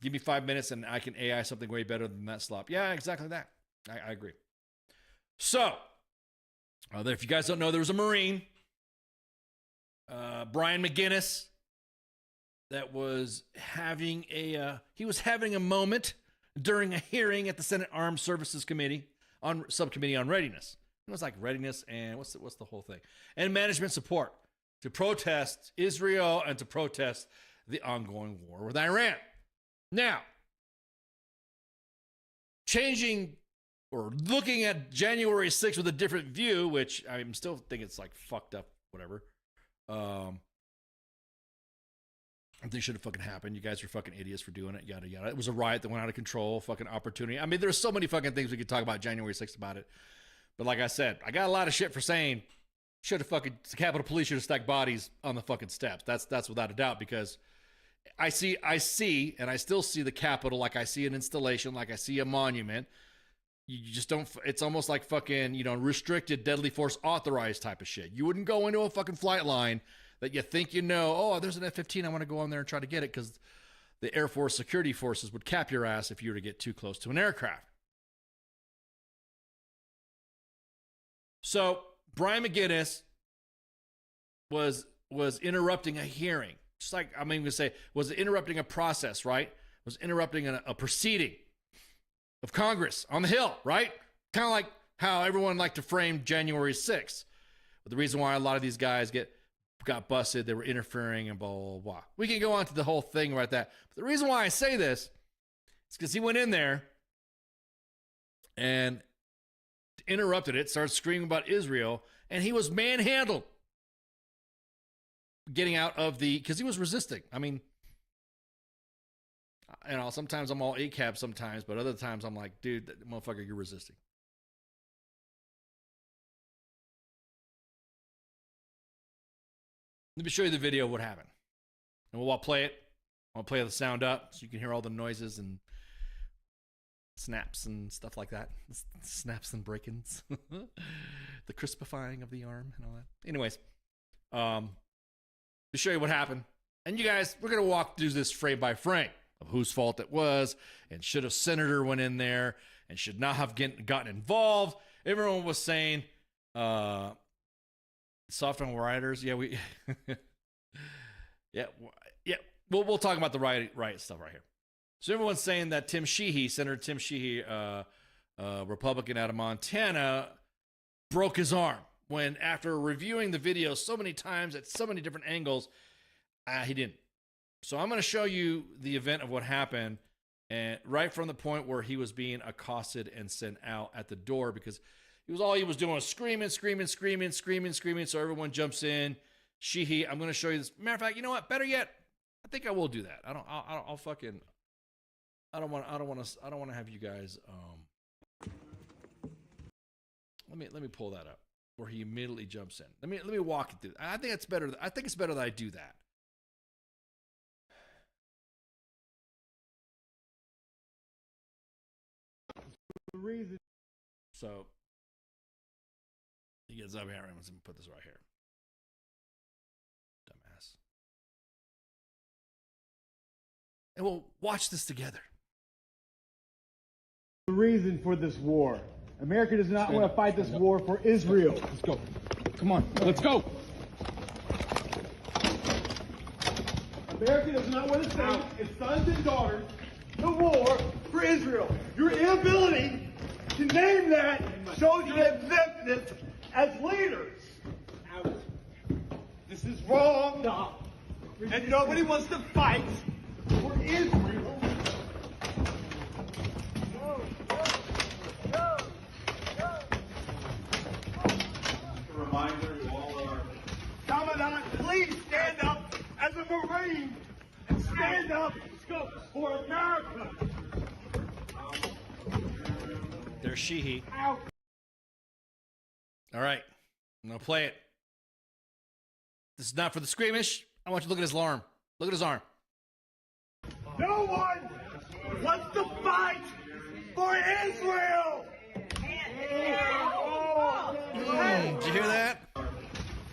Give me 5 minutes and I can AI something way better than that slop. Yeah, exactly that. I agree. So, if you guys don't know, there was a Marine, Brian McGinnis, that was having a moment during a hearing at the Senate Armed Services Committee subcommittee on readiness. It was like readiness and what's the whole thing? And management support to protest Israel and to protest the ongoing war with Iran. Now, changing or looking at January 6th with a different view, which I'm still think it's like fucked up, whatever. I think should have fucking happened. You guys are fucking idiots for doing it, yada, yada. It was a riot that went out of control, fucking opportunity. I mean, there's so many fucking things we could talk about January 6th about it. But like I said, I got a lot of shit for saying the Capitol Police should have stacked bodies on the fucking steps. That's without a doubt, because I see, and I still see the Capitol like I see an installation, like I see a monument. You just don't, it's almost like fucking, restricted, deadly force authorized type of shit. You wouldn't go into a fucking flight line that you think oh, there's an F-15, I want to go on there and try to get it, because the Air Force security forces would cap your ass if you were to get too close to an aircraft. So Brian McGinnis was interrupting a hearing. Just like, I'm even going to say, was interrupting a process, right? Was interrupting a proceeding of Congress on the Hill, right? Kind of like how everyone liked to frame January 6th. But the reason why a lot of these guys got busted, they were interfering and blah, blah, blah. We can go on to the whole thing right that. But the reason why I say this is because he went in there and interrupted it, started screaming about Israel, and he was manhandled getting out of because he was resisting. I mean, sometimes I'm all ACAB sometimes, but other times I'm like, dude, that motherfucker, you're resisting. Let me show you the video of what happened. And I'll play it. I'll play the sound up so you can hear all the noises and snaps and stuff like that. Snaps and break-ins. The crispifying of the arm and all that. Anyways, to show you what happened. And you guys, we're going to walk through this frame by frame of whose fault it was, and should a senator went in there and should not have gotten involved. Everyone was saying, soft on rioters. Yeah, we'll talk about the riot stuff right here. So everyone's saying that Senator Tim Sheehy, Republican out of Montana, broke his arm when, after reviewing the video so many times at so many different angles, he didn't. So I'm going to show you the event of what happened, and right from the point where he was being accosted and sent out at the door, because he was doing was screaming. So everyone jumps in. Sheehy, I'm going to show you this. Matter of fact, you know what? Better yet, I think I will do that. I don't want to have you guys. Let me pull that up where he immediately jumps in. Let me walk it through. I think it's better. I think it's better that I do that. So he gets up here. I'm going to put this right here. Dumbass. And we'll watch this together. The reason for this war. America does not want to fight this war for Israel. Let's go. Come on, let's go. America does not want to send its sons and daughters to war for Israel. Your inability to name that shows your exemptness as leaders. This is wrong. And nobody wants to fight for Israel. A reminder to all our Commandant, please stand up as a Marine and stand up for America. There's Sheehy. All right, I'm gonna play it. This is not for the squeamish. I want you to look at his arm. Look at his arm. No one wants to fight for Israel. Did you hear that?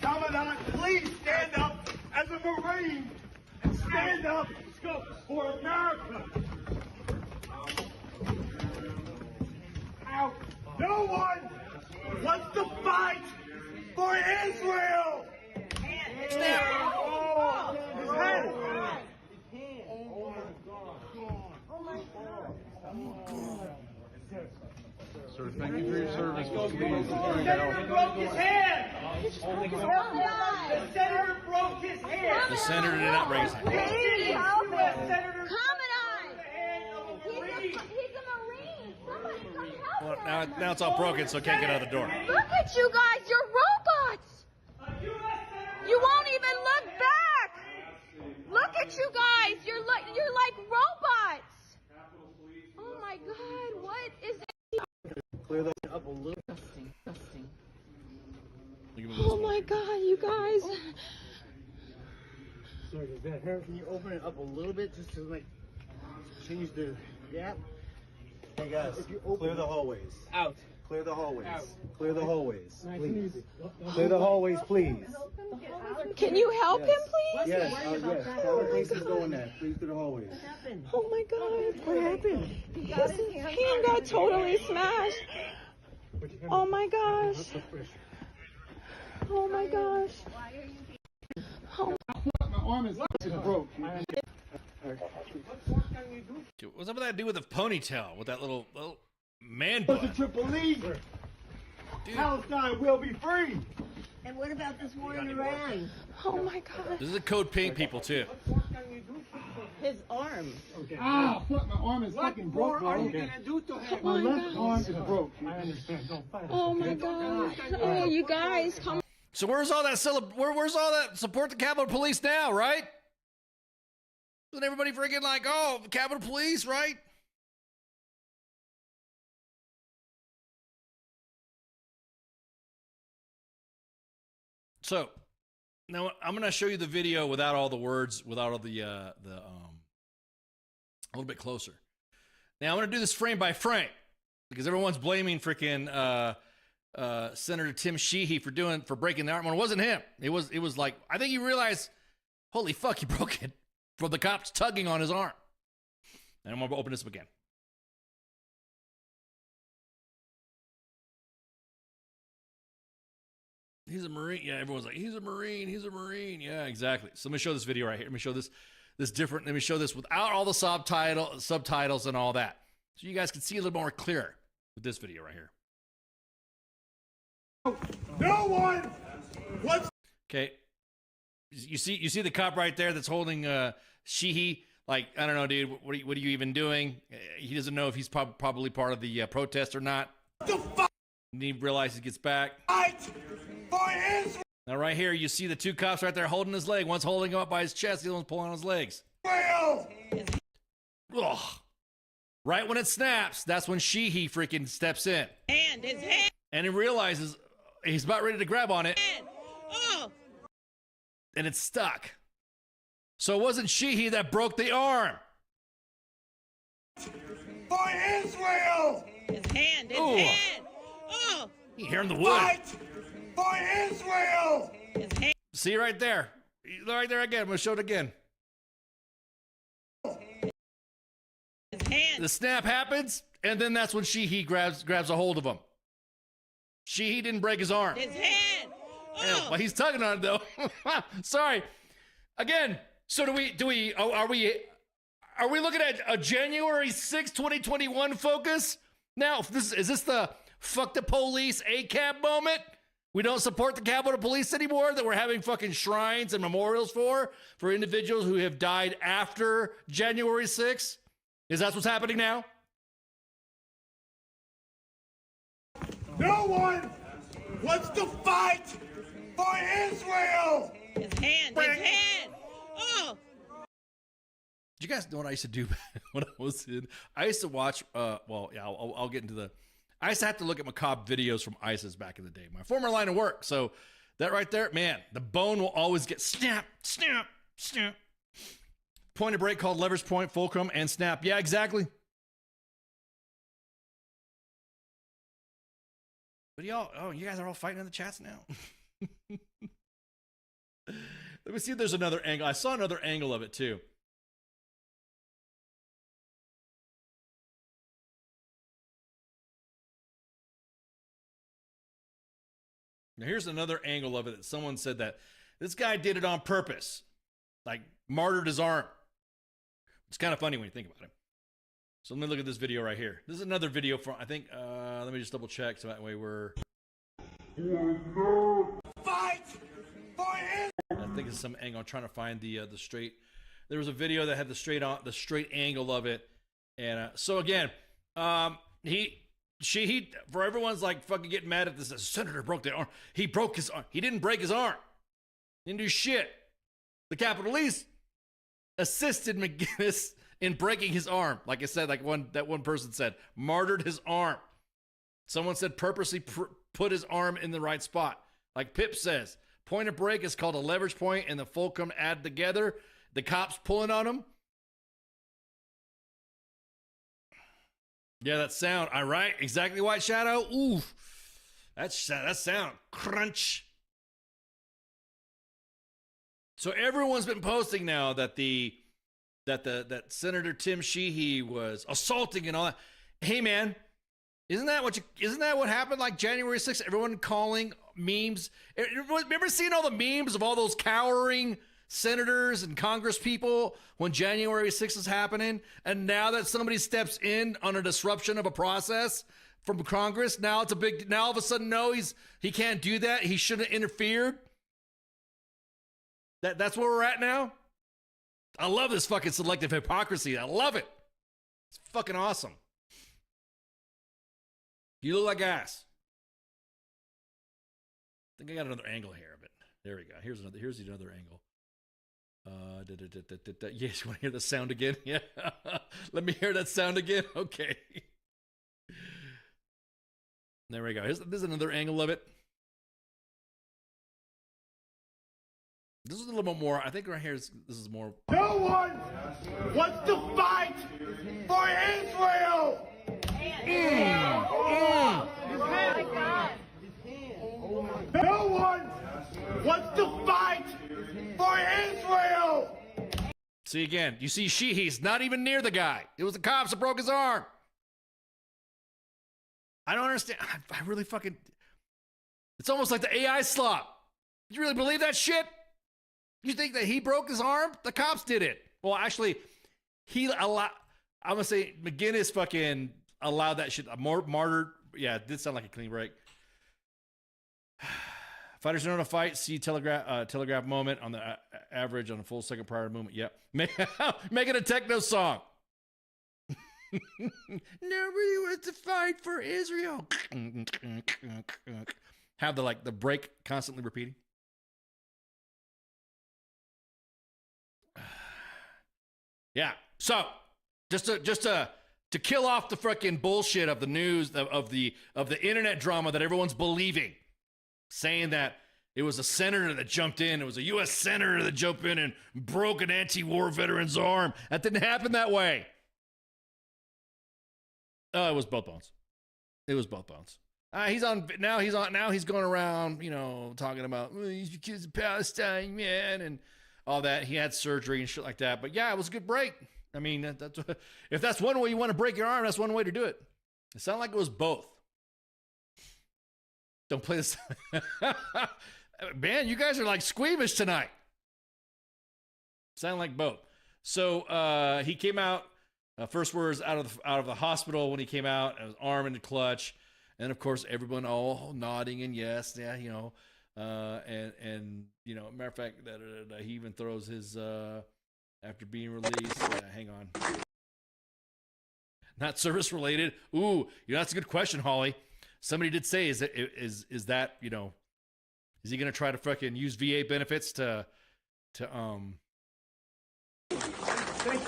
Commandant, please stand up as a Marine and stand up for America. No one wants to fight for Israel. Snap. His head. Sir, thank you for your service. The senator broke his hand. The senator broke his hand. The senator did not raise his hand. He's a Marine. Somebody come help Well, him. now it's all broken, so it can't get out of the door. Look at you guys. You're robots. You won't even look back. Look at you guys. You're like robots. Oh my God. What is it? Clear that up a little. Oh my God, you guys. Sir, does that hurt? Can you open it up a little bit just to like change the gap? Hey guys, clear the hallways. Out. Clear the hallways. Out. Clear the hallways, please. Clear the hallways, please. Can you help him, please? Yes, yes. Capitol Police is going there. Please through the hallways. What happened? Oh my God. What happened? His hand got totally smashed. Oh my gosh. Oh my gosh. Oh. My arm is broke. What's up with that dude with the ponytail? With that little man butt? The Triple E. Palestine will be free. And what about this war in Iran? Oh my God. This is a Code Pink people too. His arm. Okay. Ah, my arm is fucking broke. What are you gonna do to him? My left arm is broke. I understand. Don't fight. Oh my God. Oh, you guys, come. So where's all that where's all that support the Capitol Police now, right? Isn't everybody freaking like, oh, Capitol Police, right? So now I'm gonna show you the video without all the words, without all the a little bit closer. Now I'm gonna do this frame by frame because everyone's blaming freaking Senator Tim Sheehy for breaking the arm. When it wasn't him. It was like, I think he realized, holy fuck, he broke it from the cops tugging on his arm. And I'm gonna open this up again. He's a Marine. Yeah, everyone's like, he's a Marine. He's a Marine. Yeah, exactly. So let me show this video right here. Let me show this different. Let me show this without all the subtitles and all that, so you guys can see a little more clear with this video right here. No one. What's okay? You see the cop right there that's holding Sheehy. Like, I don't know, dude. What are you even doing? He doesn't know if he's probably part of the protest or not. the fuck? And he realizes he gets back. Fight for Israel. Now right here, you see the two cops right there holding his leg. One's holding him up by his chest, the other one's pulling on his legs. Ugh. Right when it snaps, that's when Sheehy freaking steps in. His hand. And he realizes he's about ready to grab on it. Oh. And it's stuck. So it wasn't Sheehy that broke the arm. For Israel. His hand. Ooh. Oh. You hear him the wood. Fight for Israel. His hand. See right there. Right there again. I'm going to show it again. His hand. The snap happens, and then that's when Sheehy grabs a hold of him. Sheehy didn't break his arm. His hand. Oh. Well, he's tugging on it though. Sorry. Again, so are we looking at a January 6, 2021 focus? Now, is this the fuck the police ACAB moment? We don't support the Capitol Police anymore, that we're having fucking shrines and memorials for individuals who have died after January 6? Is that what's happening now? No one wants to fight for Israel. His hand. His hand. Oh. Do you guys know what I used to do when I was in? I used to watch. I'll get into the. I used to have to look at macabre videos from ISIS back in the day, my former line of work. So that right there, man, the bone will always get snap, snap, snap. Point of break called Leverage Point, Fulcrum, and Snap. Yeah, exactly. But you guys are all fighting in the chats now. Let me see if there's another angle. I saw another angle of it too. Now here's another angle of it that someone said that this guy did it on purpose. Like martyred his arm. It's kind of funny when you think about it. So let me look at this video right here. This is another video from, I think, let me just double check so that way we're... Fight for Israel. I think it's some angle. I'm trying to find the straight... There was a video that had the straight angle of it. And so again, he for everyone's like fucking getting mad at this, the senator broke their arm. He broke his arm. He didn't break his arm. He didn't do shit. The Capitol Police assisted McGinnis in breaking his arm. Like I said, that one person said, martyred his arm. Someone said purposely put his arm in the right spot. Like Pip says, Point of break is called a leverage point, and the fulcrum add together. The cops pulling on him. Yeah, that sound. All right, exactly, White Shadow. Ooh, that sound. Crunch. So everyone's been posting now that that Senator Tim Sheehy was assaulting and all that. Hey, man, isn't that what happened like January 6th? Everyone calling memes. Remember seeing all the memes of all those cowering senators and Congress people when January 6th is happening? And now that somebody steps in on a disruption of a process from Congress, now all of a sudden, no, he can't do that. He shouldn't have interfered. That's where we're at now. I love this fucking selective hypocrisy. I love it. It's fucking awesome. You look like ass. I think I got another angle here of it. There we go. Here's another angle. Yes, you want to hear the sound again? Yeah. Let me hear that sound again. Okay. There we go. There's another angle of it. This is a little bit more. I think right here, this is more. No one wants to fight for Israel! No one wants to fight for Israel! See again, you see he's not even near the guy. It was the cops that broke his arm. I don't understand. I really fucking. It's almost like the AI slop. You really believe that shit? You think that he broke his arm? The cops did it. Well, actually, I'm gonna say McGinnis fucking allowed that shit. Martyred. Yeah, it did sound like a clean break. Fighters know how to fight. See telegraph moment on the average on a full second prior movement. Yep. Make it a techno song. Nobody wants to fight for Israel. Have the break constantly repeating. Yeah. So just to kill off the freaking bullshit of the news of the internet drama that everyone's believing, saying that it was a senator that jumped in, it was a U.S. senator that jumped in and broke an anti-war veteran's arm. That didn't happen that way. Oh, it was both bones. It was both bones. He's going around, talking about these kids in Palestine, man, and all that. He had surgery and shit like that. But yeah, it was a good break. I mean, if that's one way you want to break your arm, that's one way to do it. It sounded like it was both. Don't play this. Man, you guys are like squeamish tonight. Sound like both. So he came out. First words out of the hospital when he came out, his arm in the clutch, and of course everyone all nodding and yes, yeah, and matter of fact, that he even throws his after being released. Hang on, not service related. Ooh, that's a good question, Holly. Somebody did say, is that is he gonna try to fucking use VA benefits to Free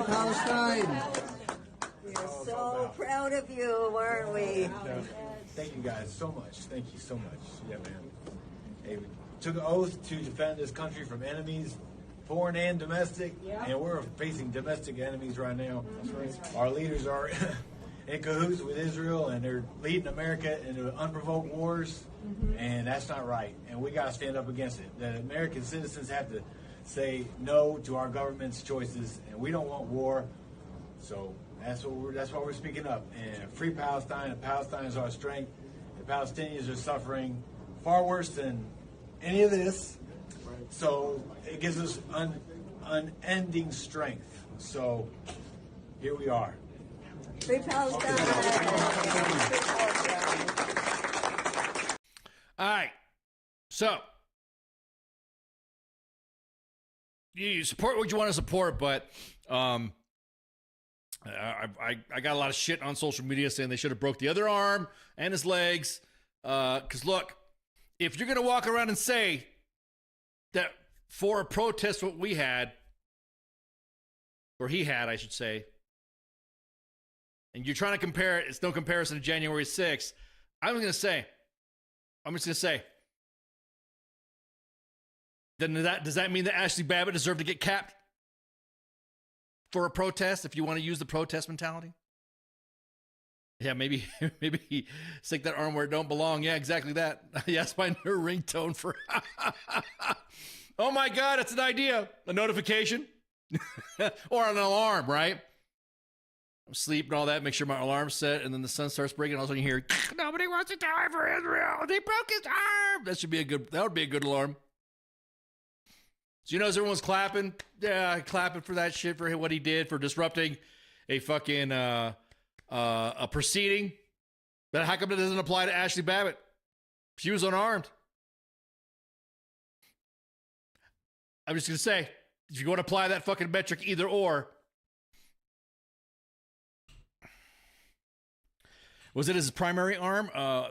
Palestine! We're so proud of you, weren't we? Thank you guys so much. Thank you so much. Yeah, man. Hey, we took an oath to defend this country from enemies, foreign and domestic, and we're facing domestic enemies right now. That's right. Our leaders are in cahoots with Israel, and they're leading America into unprovoked wars, and that's not right. And we got to stand up against it. The American citizens have to say no to our government's choices, and we don't want war. So that's why we're speaking up. And free Palestine, and Palestine is our strength. The Palestinians are suffering far worse than any of this. So it gives us unending strength. So here we are. Free Palestine. All right. So you support what you want to support, but I got a lot of shit on social media saying they should have broke the other arm and his legs. Because look, if you're going to walk around and say that for a protest what we had, or he had, I should say, and you're trying to compare it, it's no comparison to January 6th, I'm just going to say, then does that mean that Ashley Babbitt deserved to get capped for a protest if you want to use the protest mentality? Yeah, maybe stick that arm where it don't belong. Yeah, exactly that. Yes, my new ringtone for... Oh my God, it's an idea. A notification or an alarm, right? I'm asleep and all that. Make sure my alarm's set, and then the sun starts breaking. All of a sudden you hear, nobody wants to die for Israel. They broke his arm. That would be a good alarm. So you notice everyone's clapping? Yeah, clapping for that shit, for what he did, for disrupting a fucking a proceeding. But how come it doesn't apply to Ashley Babbitt? She was unarmed. I'm just going to say, if you want to apply that fucking metric either or, was it his primary arm?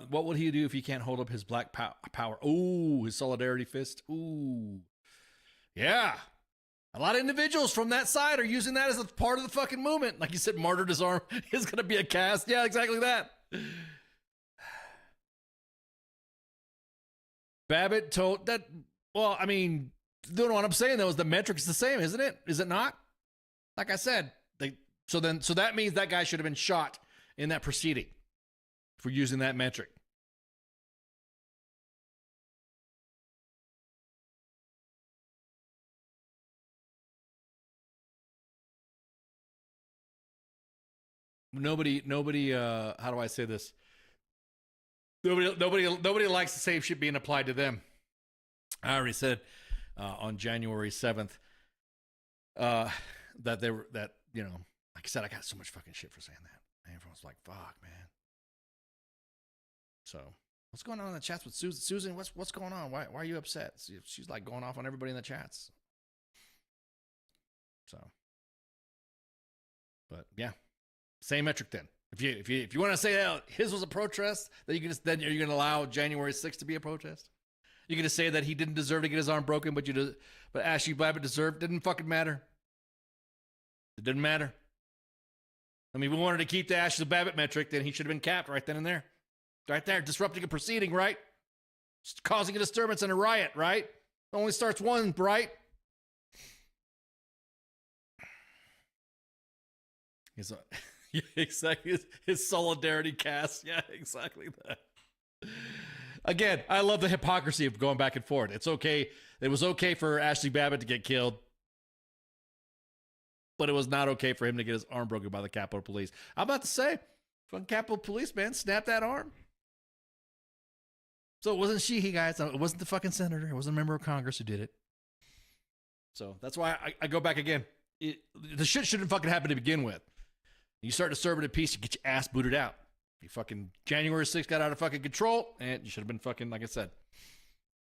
What would he do if he can't hold up his black power? Ooh, his solidarity fist. Ooh. Yeah. A lot of individuals from that side are using that as a part of the fucking movement. Like you said, martyred his arm is going to be a cast. Yeah, exactly that. Babbitt told that, well, I mean, what I'm saying though is the metric's the same, isn't it? Is it not? Like I said, so that means that guy should have been shot in that proceeding for using that metric. Nobody, how do I say this? Nobody likes the same shit being applied to them. I already said on January 7th that you know, like I said, I got so much fucking shit for saying that. And everyone's like, fuck, man. So what's going on in the chats with Susan? Susan, what's going on? Why are you upset? She's like going off on everybody in the chats. So, but yeah. Same metric then. If you want to say his was a protest, then you're going to allow January 6th to be a protest. You're going to say that he didn't deserve to get his arm broken, but Ashley Babbitt deserved. Didn't fucking matter. It didn't matter. I mean, we wanted to keep the Ashley Babbitt metric, then he should have been capped right then and there. Right there, disrupting a proceeding, right? Causing a disturbance and a riot, right? Only starts one, right? Exactly. His solidarity cast. Yeah, exactly that. Again, I love the hypocrisy of going back and forth. It's okay. It was okay for Ashley Babbitt to get killed, but it was not okay for him to get his arm broken by the Capitol Police. I'm about to say, fucking Capitol Police, man, snap that arm. So it wasn't he guys. It wasn't the fucking senator. It wasn't a member of Congress who did it. So that's why I go back again. The shit shouldn't fucking happen to begin with. You start disturbing a peace, you get your ass booted out. You fucking January 6th got out of fucking control, and you should have been fucking, like I said.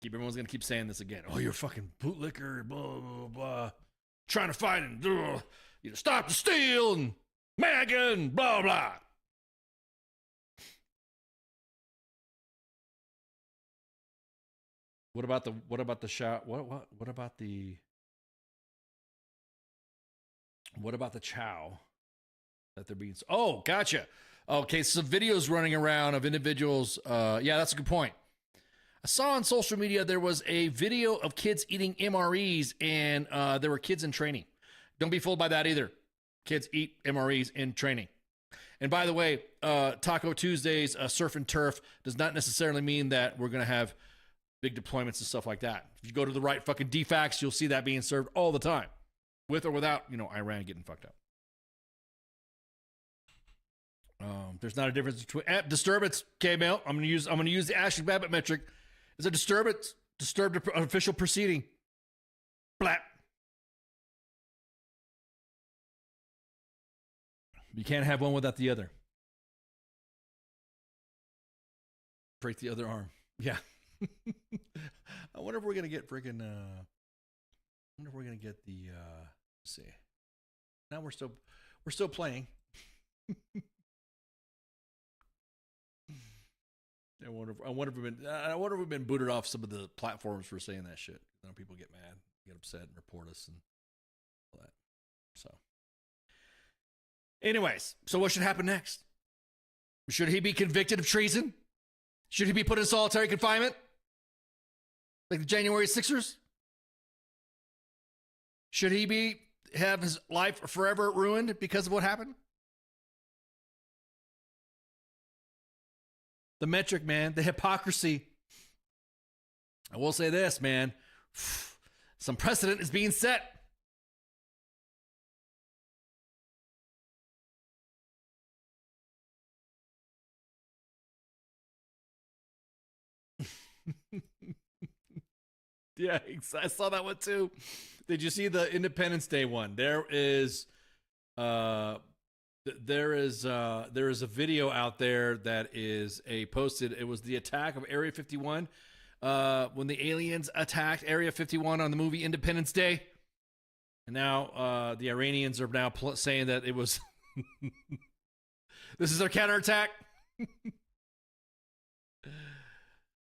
Everyone's gonna keep saying this again. Oh, you're fucking bootlicker, blah blah blah. Trying to fight and stop the steal and MAGA and blah blah. What about the shot? What about the chow that they're being? Oh, gotcha. Okay, so videos running around of individuals. Yeah, that's a good point. I saw on social media there was a video of kids eating MREs, and there were kids in training. Don't be fooled by that either. Kids eat MREs in training. And by the way, Taco Tuesdays, surf and turf does not necessarily mean that we're going to have big deployments and stuff like that. If you go to the right fucking DFACs, you'll see that being served all the time, with or without, Iran getting fucked up. There's not a difference between disturbance. Came out. I'm gonna use the Ashley Babbitt metric. Is a disturbance disturbed an official proceeding? Blat. You can't have one without the other. Break the other arm. Yeah. I wonder if we're gonna get friggin'. I wonder if we're gonna get the. Let's see. Now we're still playing. I wonder if we've been booted off some of the platforms for saying that shit. You know, people get mad, get upset, and report us and all that. So, anyways, so what should happen next? Should he be convicted of treason? Should he be put in solitary confinement? Like the January 6ers? Should he have his life forever ruined because of what happened? The metric, man, the hypocrisy. I will say this, man. Some precedent is being set. Yeah, I saw that one too. Did you see the Independence Day one? There is a video out there that is posted. It was the attack of Area 51 when the aliens attacked Area 51 on the movie Independence Day. And now the Iranians are now saying that it was this is their counterattack.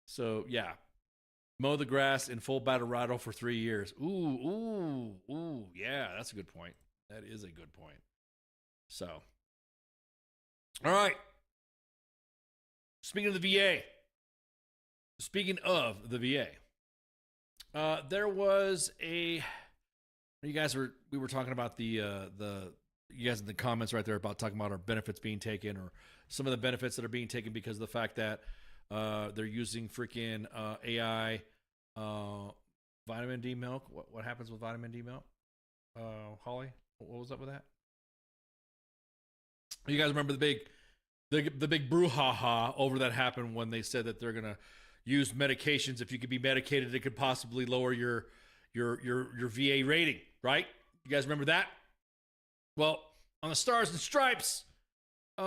So yeah, mow the grass in full battle rifle for 3 years. Ooh, yeah, that's a good point. That is a good point. So, all right. Speaking of the VA, there was we were talking about you guys in the comments right there about talking about our benefits being taken, or some of the benefits that are being taken because of the fact that they're using freaking AI vitamin D milk. What happens with vitamin D milk? Holly, what was up with that? You guys remember the big brouhaha over that happened when they said that they're gonna use medications. If you could be medicated, it could possibly lower your VA rating, right? You guys remember that? Well, on the Stars and Stripes, it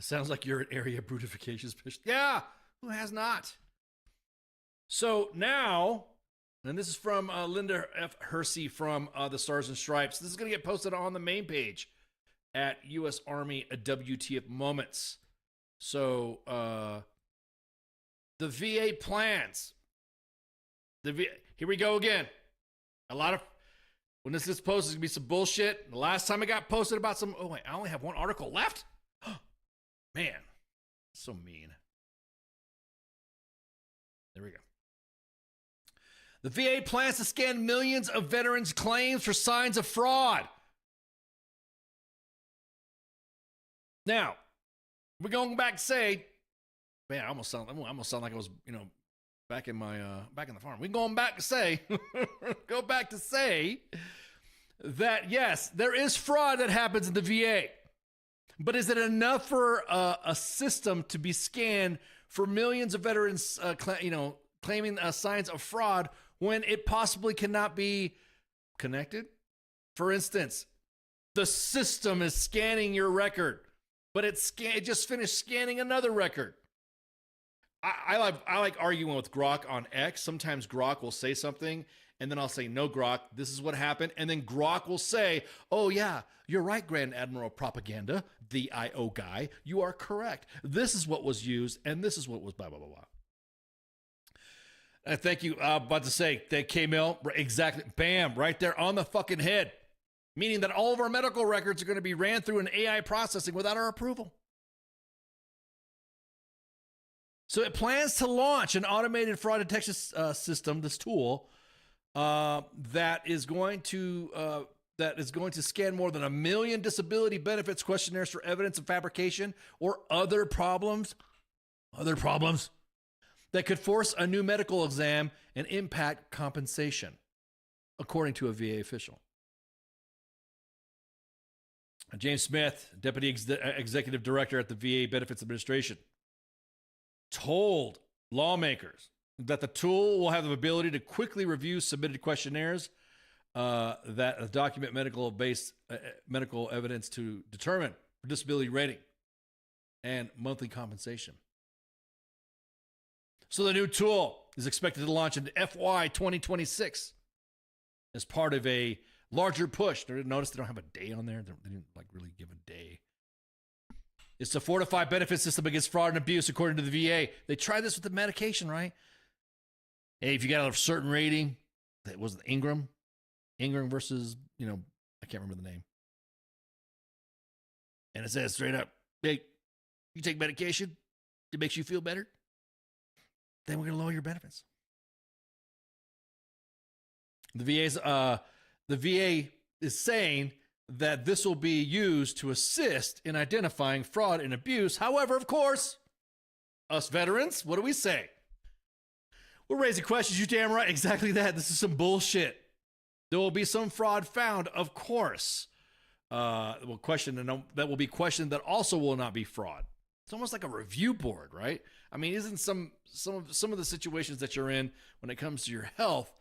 sounds like you're an area brutification specialist. Yeah, who has not? So now, and this is from Linda F. Hersey from the Stars and Stripes. This is going to get posted on the main page at U.S. Army WTF Moments. So the VA plans. Here we go again. When this is posted, it's going to be some bullshit. The last time it got posted about I only have one article left? Man, so mean. There we go. The VA plans to scan millions of veterans' claims for signs of fraud. Now, we're going back to say, man, I almost sound like I was, back in the farm. We're going back to say, that yes, there is fraud that happens in the VA. But is it enough for a system to be scanned for millions of veterans, claiming signs of fraud when it possibly cannot be connected? For instance, the system is scanning your record, but it just finished scanning another record. I like arguing with Grok on X. Sometimes Grok will say something, and then I'll say, no, Grok, this is what happened. And then Grok will say, oh, yeah, you're right, Grand Admiral Propaganda, the IO guy. You are correct. This is what was used, and this is what was blah, blah, blah, blah. Thank you. About to say, that K-Mill, exactly. Bam, right there on the fucking head. Meaning that all of our medical records are going to be ran through an AI processing without our approval. So it plans to launch an automated fraud detection system, this tool, that is going to scan more than 1 million disability benefits questionnaires for evidence of fabrication or other problems that could force a new medical exam and impact compensation, according to a VA official. James Smith, Deputy Executive Director at the VA Benefits Administration, told lawmakers that the tool will have the ability to quickly review submitted questionnaires that document medical evidence to determine disability rating and monthly compensation. So the new tool is expected to launch in FY 2026 as part of a larger push. Notice they don't have a day on there. They didn't really give a day. is to fortify benefit system against fraud and abuse, according to the VA. They tried this with the medication, right? Hey, if you got a certain rating, that was Ingram versus, I can't remember the name. And it says straight up, hey, you take medication, it makes you feel better, then we're going to lower your benefits. The VA is saying that this will be used to assist in identifying fraud and abuse. However, of course, us veterans, what do we say? We're raising questions. You damn right. Exactly that. This is some bullshit. There will be some fraud found, of course. That will be questioned that also will not be fraud. It's almost like a review board, right? I mean, isn't some of the situations that you're in when it comes to your health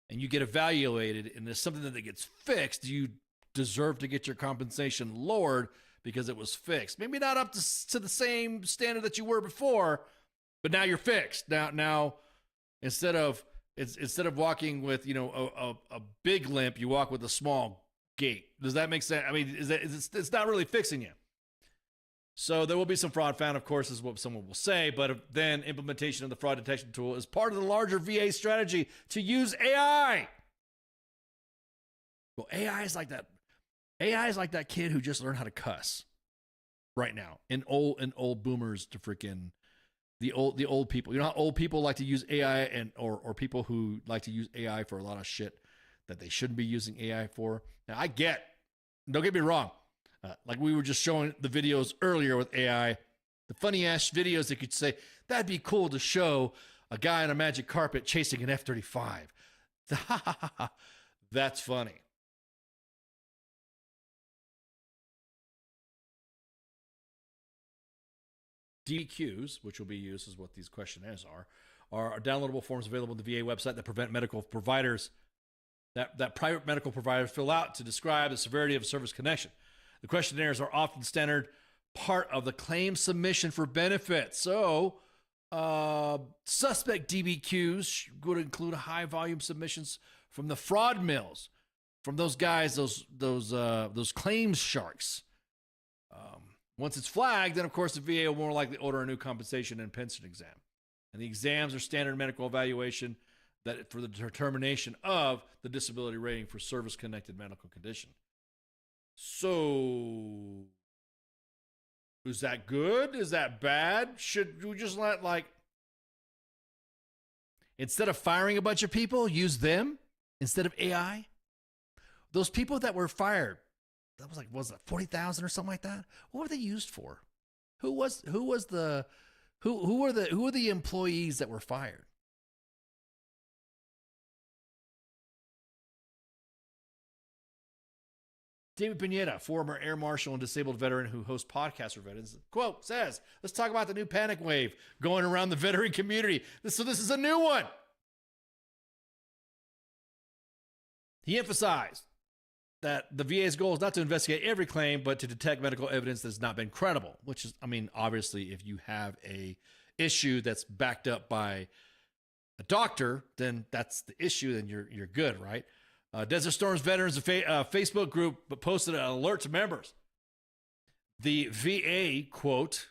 and you get evaluated and there's something that gets fixed, you deserve to get your compensation lowered because it was fixed. Maybe not up to the same standard that you were before, but now you're fixed. Now instead of walking with a big limp, you walk with a small gait. Does that make sense? I mean, it's not really fixing you. So there will be some fraud found, of course, is what someone will say, but then implementation of the fraud detection tool is part of the larger VA strategy to use AI. Well, AI is like that. AI is like that kid who just learned how to cuss right now. And old boomers to freaking the old people. You know how old people like to use AI or people who like to use AI for a lot of shit that they shouldn't be using AI for. Now don't get me wrong. Like we were just showing the videos earlier with AI, the funny ass videos that could say, that'd be cool to show a guy on a magic carpet chasing an F-35. That's funny. DQs, which will be used as what these questionnaires are downloadable forms available on the VA website that prevent medical providers, that private medical providers fill out to describe the severity of a service connection. The questionnaires are often standard part of the claim submission for benefits. So, suspect DBQs would include high volume submissions from the fraud mills, from those guys, those claims sharks. Once it's flagged, then of course the VA will more likely order a new compensation and pension exam. And the exams are standard medical evaluation that for the determination of the disability rating for service-connected medical condition. So, is that good? Is that bad? Should we just instead of firing a bunch of people, use them instead of AI? Those people that were fired, that was it 40,000 or something like that? What were they used for? Who were the employees that were fired? David Pineda, former air marshal and disabled veteran who hosts podcasts for veterans, quote, says, let's talk about the new panic wave going around the veteran community. So this is a new one. He emphasized that the VA's goal is not to investigate every claim, but to detect medical evidence that's not been credible, which is, I mean, obviously, if you have a issue that's backed up by a doctor, then that's the issue, then you're good, right? Desert Storm's Veterans Facebook group posted an alert to members. The VA, quote,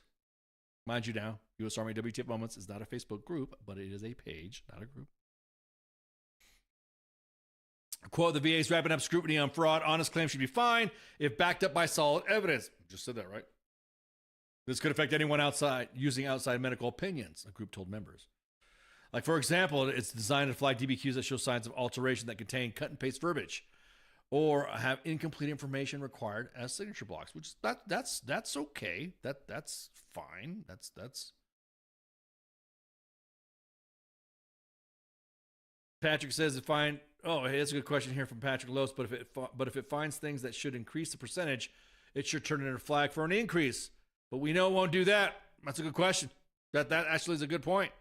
mind you now, U.S. Army W.T.F Moments is not a Facebook group, but it is a page, not a group. Quote, the VA is wrapping up scrutiny on fraud. Honest claims should be fine if backed up by solid evidence. Just said that, right? This could affect anyone using outside medical opinions, a group told members. Like, for example, it's designed to flag DBQs that show signs of alteration that contain cut and paste verbiage or have incomplete information required as signature blocks, which that's okay. That's fine. That's Patrick says if fine. Oh, hey, that's a good question here from Patrick Lose. But if it finds things that should increase the percentage, it should turn in a flag for an increase. But we know it won't do that. That's a good question. That actually is a good point.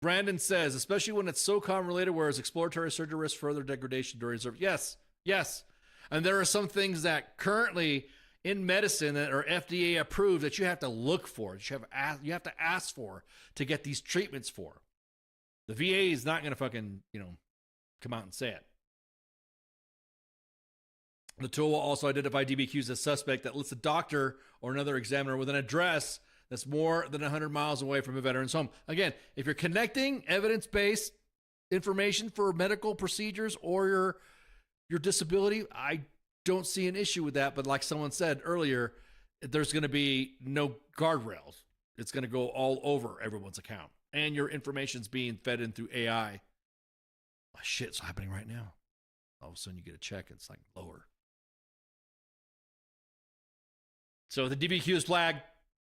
Brandon says, especially when it's SOCOM related, whereas exploratory surgery risks further degradation during service. Yes. And there are some things that currently in medicine that are FDA approved that you have to look for, you have to ask for to get these treatments for. The VA is not going to fucking, come out and say it. The tool will also identify DBQs as a suspect that lists a doctor or another examiner with an address that's more than 100 miles away from a veteran's home. Again, if you're connecting evidence-based information for medical procedures or your disability, I don't see an issue with that. But like someone said earlier, there's going to be no guardrails. It's going to go all over everyone's account. And your information's being fed in through AI. Oh, shit, it's happening right now. All of a sudden you get a check, it's like lower. So if the DBQ is flagged,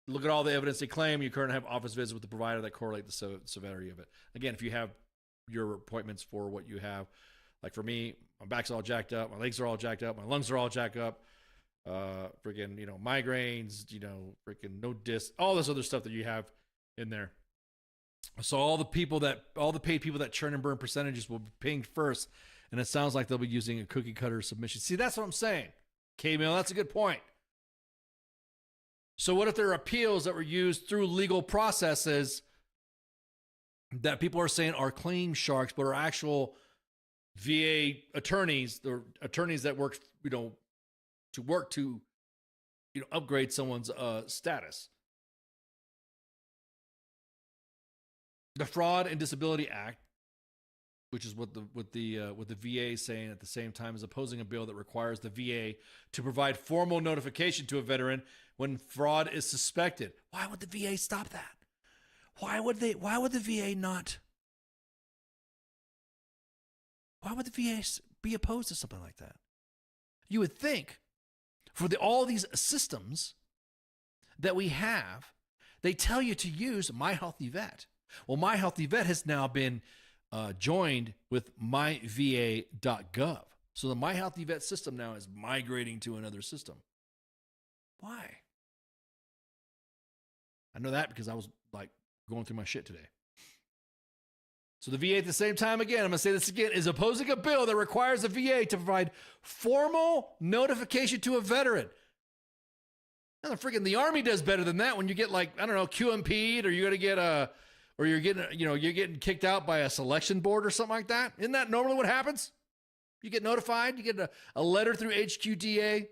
look at all the evidence they claim. You currently have office visits with the provider that correlate the severity of it. Again, if you have your appointments for what you have, like for me, my back's all jacked up, my legs are all jacked up, my lungs are all jacked up, freaking, migraines, freaking no disc, all this other stuff that you have in there. So all the paid people that churn and burn percentages will be pinged first, and it sounds like they'll be using a cookie cutter submission. See, that's what I'm saying. K-Mail, that's a good point. So what if there are appeals that were used through legal processes that people are saying are claim sharks, but are actual VA attorneys, or attorneys that work, to upgrade someone's status? The Fraud and Disability Act, which is what the VA is saying at the same time, is opposing a bill that requires the VA to provide formal notification to a veteran when fraud is suspected. Why would the VA stop that? Why would the VA be opposed to something like that? You would think for all these systems that we have, they tell you to use My Healthy Vet. Well, My Healthy Vet has now been joined with myva.gov. So the My Healthy Vet system now is migrating to another system. Why? I know that because I was going through my shit today. So the VA at the same time, again, I'm going to say this again, is opposing a bill that requires the VA to provide formal notification to a veteran. Now, the Army does better than that. When you get QMP'd, or you're getting kicked out by a selection board or something like that. Isn't that normally what happens? You get notified, you get a letter through HQDA,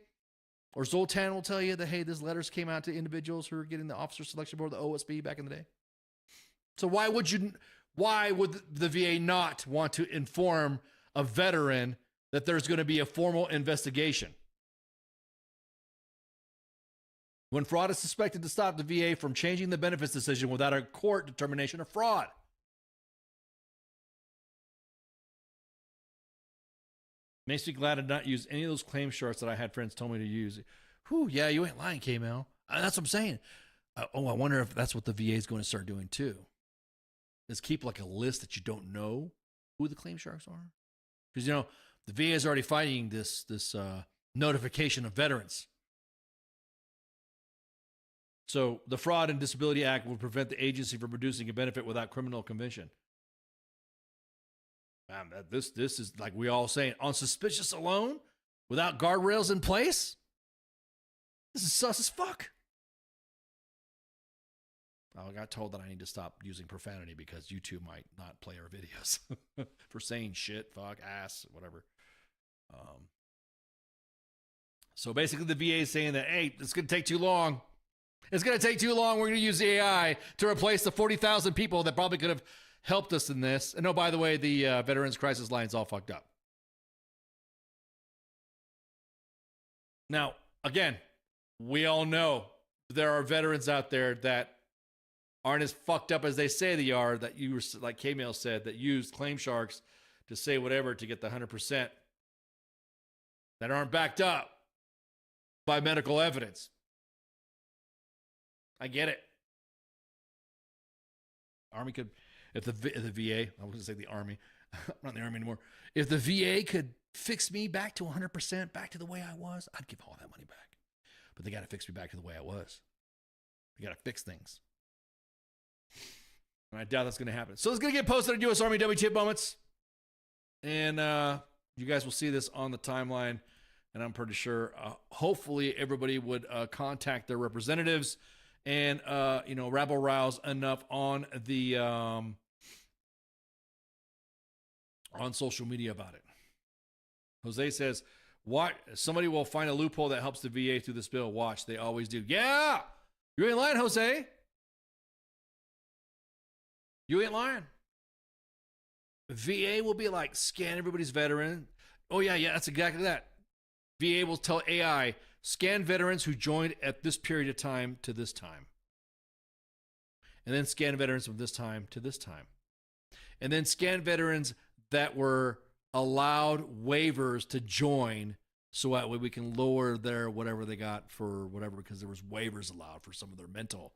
or Zoltan will tell you that, hey, these letters came out to individuals who are getting the officer selection board, the OSB back in the day. So why would the VA not want to inform a veteran that there's going to be a formal investigation? When fraud is suspected, to stop the VA from changing the benefits decision without a court determination of fraud. Makes me glad to not use any of those claim charts that I had friends tell me to use. Whew, yeah, you ain't lying, K-Mel. That's what I'm saying. I wonder if that's what the VA is going to start doing too. Is keep a list that you don't know who the claim sharks are. Because, the VA is already fighting this notification of veterans. So the Fraud and Disability Act will prevent the agency from reducing a benefit without criminal conviction. Man, this is like we all saying, on suspicious alone, without guardrails in place. This is sus as fuck. I got told that I need to stop using profanity because YouTube might not play our videos for saying shit, fuck, ass, whatever. So basically the VA is saying that, hey, it's going to take too long. It's going to take too long. We're going to use the AI to replace the 40,000 people that probably could have helped us in this. And oh, by the way, the Veterans Crisis Line's all fucked up. Now, again, we all know there are veterans out there that aren't as fucked up as they say they are, that you, like K-Mail said, that use claim sharks to say whatever to get the 100%, that aren't backed up by medical evidence. I get it. Army could, if the VA, I was going to say the Army, I'm not in the Army anymore. If the VA could fix me back to 100%, back to the way I was, I'd give all that money back. But they got to fix me back to the way I was. They got to fix things. And I doubt that's going to happen. So it's going to get posted on U.S. Army W.T.F moments. And you guys will see this on the timeline. And I'm pretty sure, hopefully, everybody would contact their representatives and, rabble rouse enough on the on social media about it. Jose says, What? Somebody will find a loophole that helps the VA through this bill. Watch. They always do. Yeah. You ain't lying, Jose. You ain't lying. VA will be like, scan everybody's veteran. Oh, yeah, that's exactly that. VA will tell AI, scan veterans who joined at this period of time to this time. And then scan veterans from this time to this time. And then scan veterans that were allowed waivers to join, so that way we can lower their whatever they got for whatever, because there was waivers allowed for some of their mental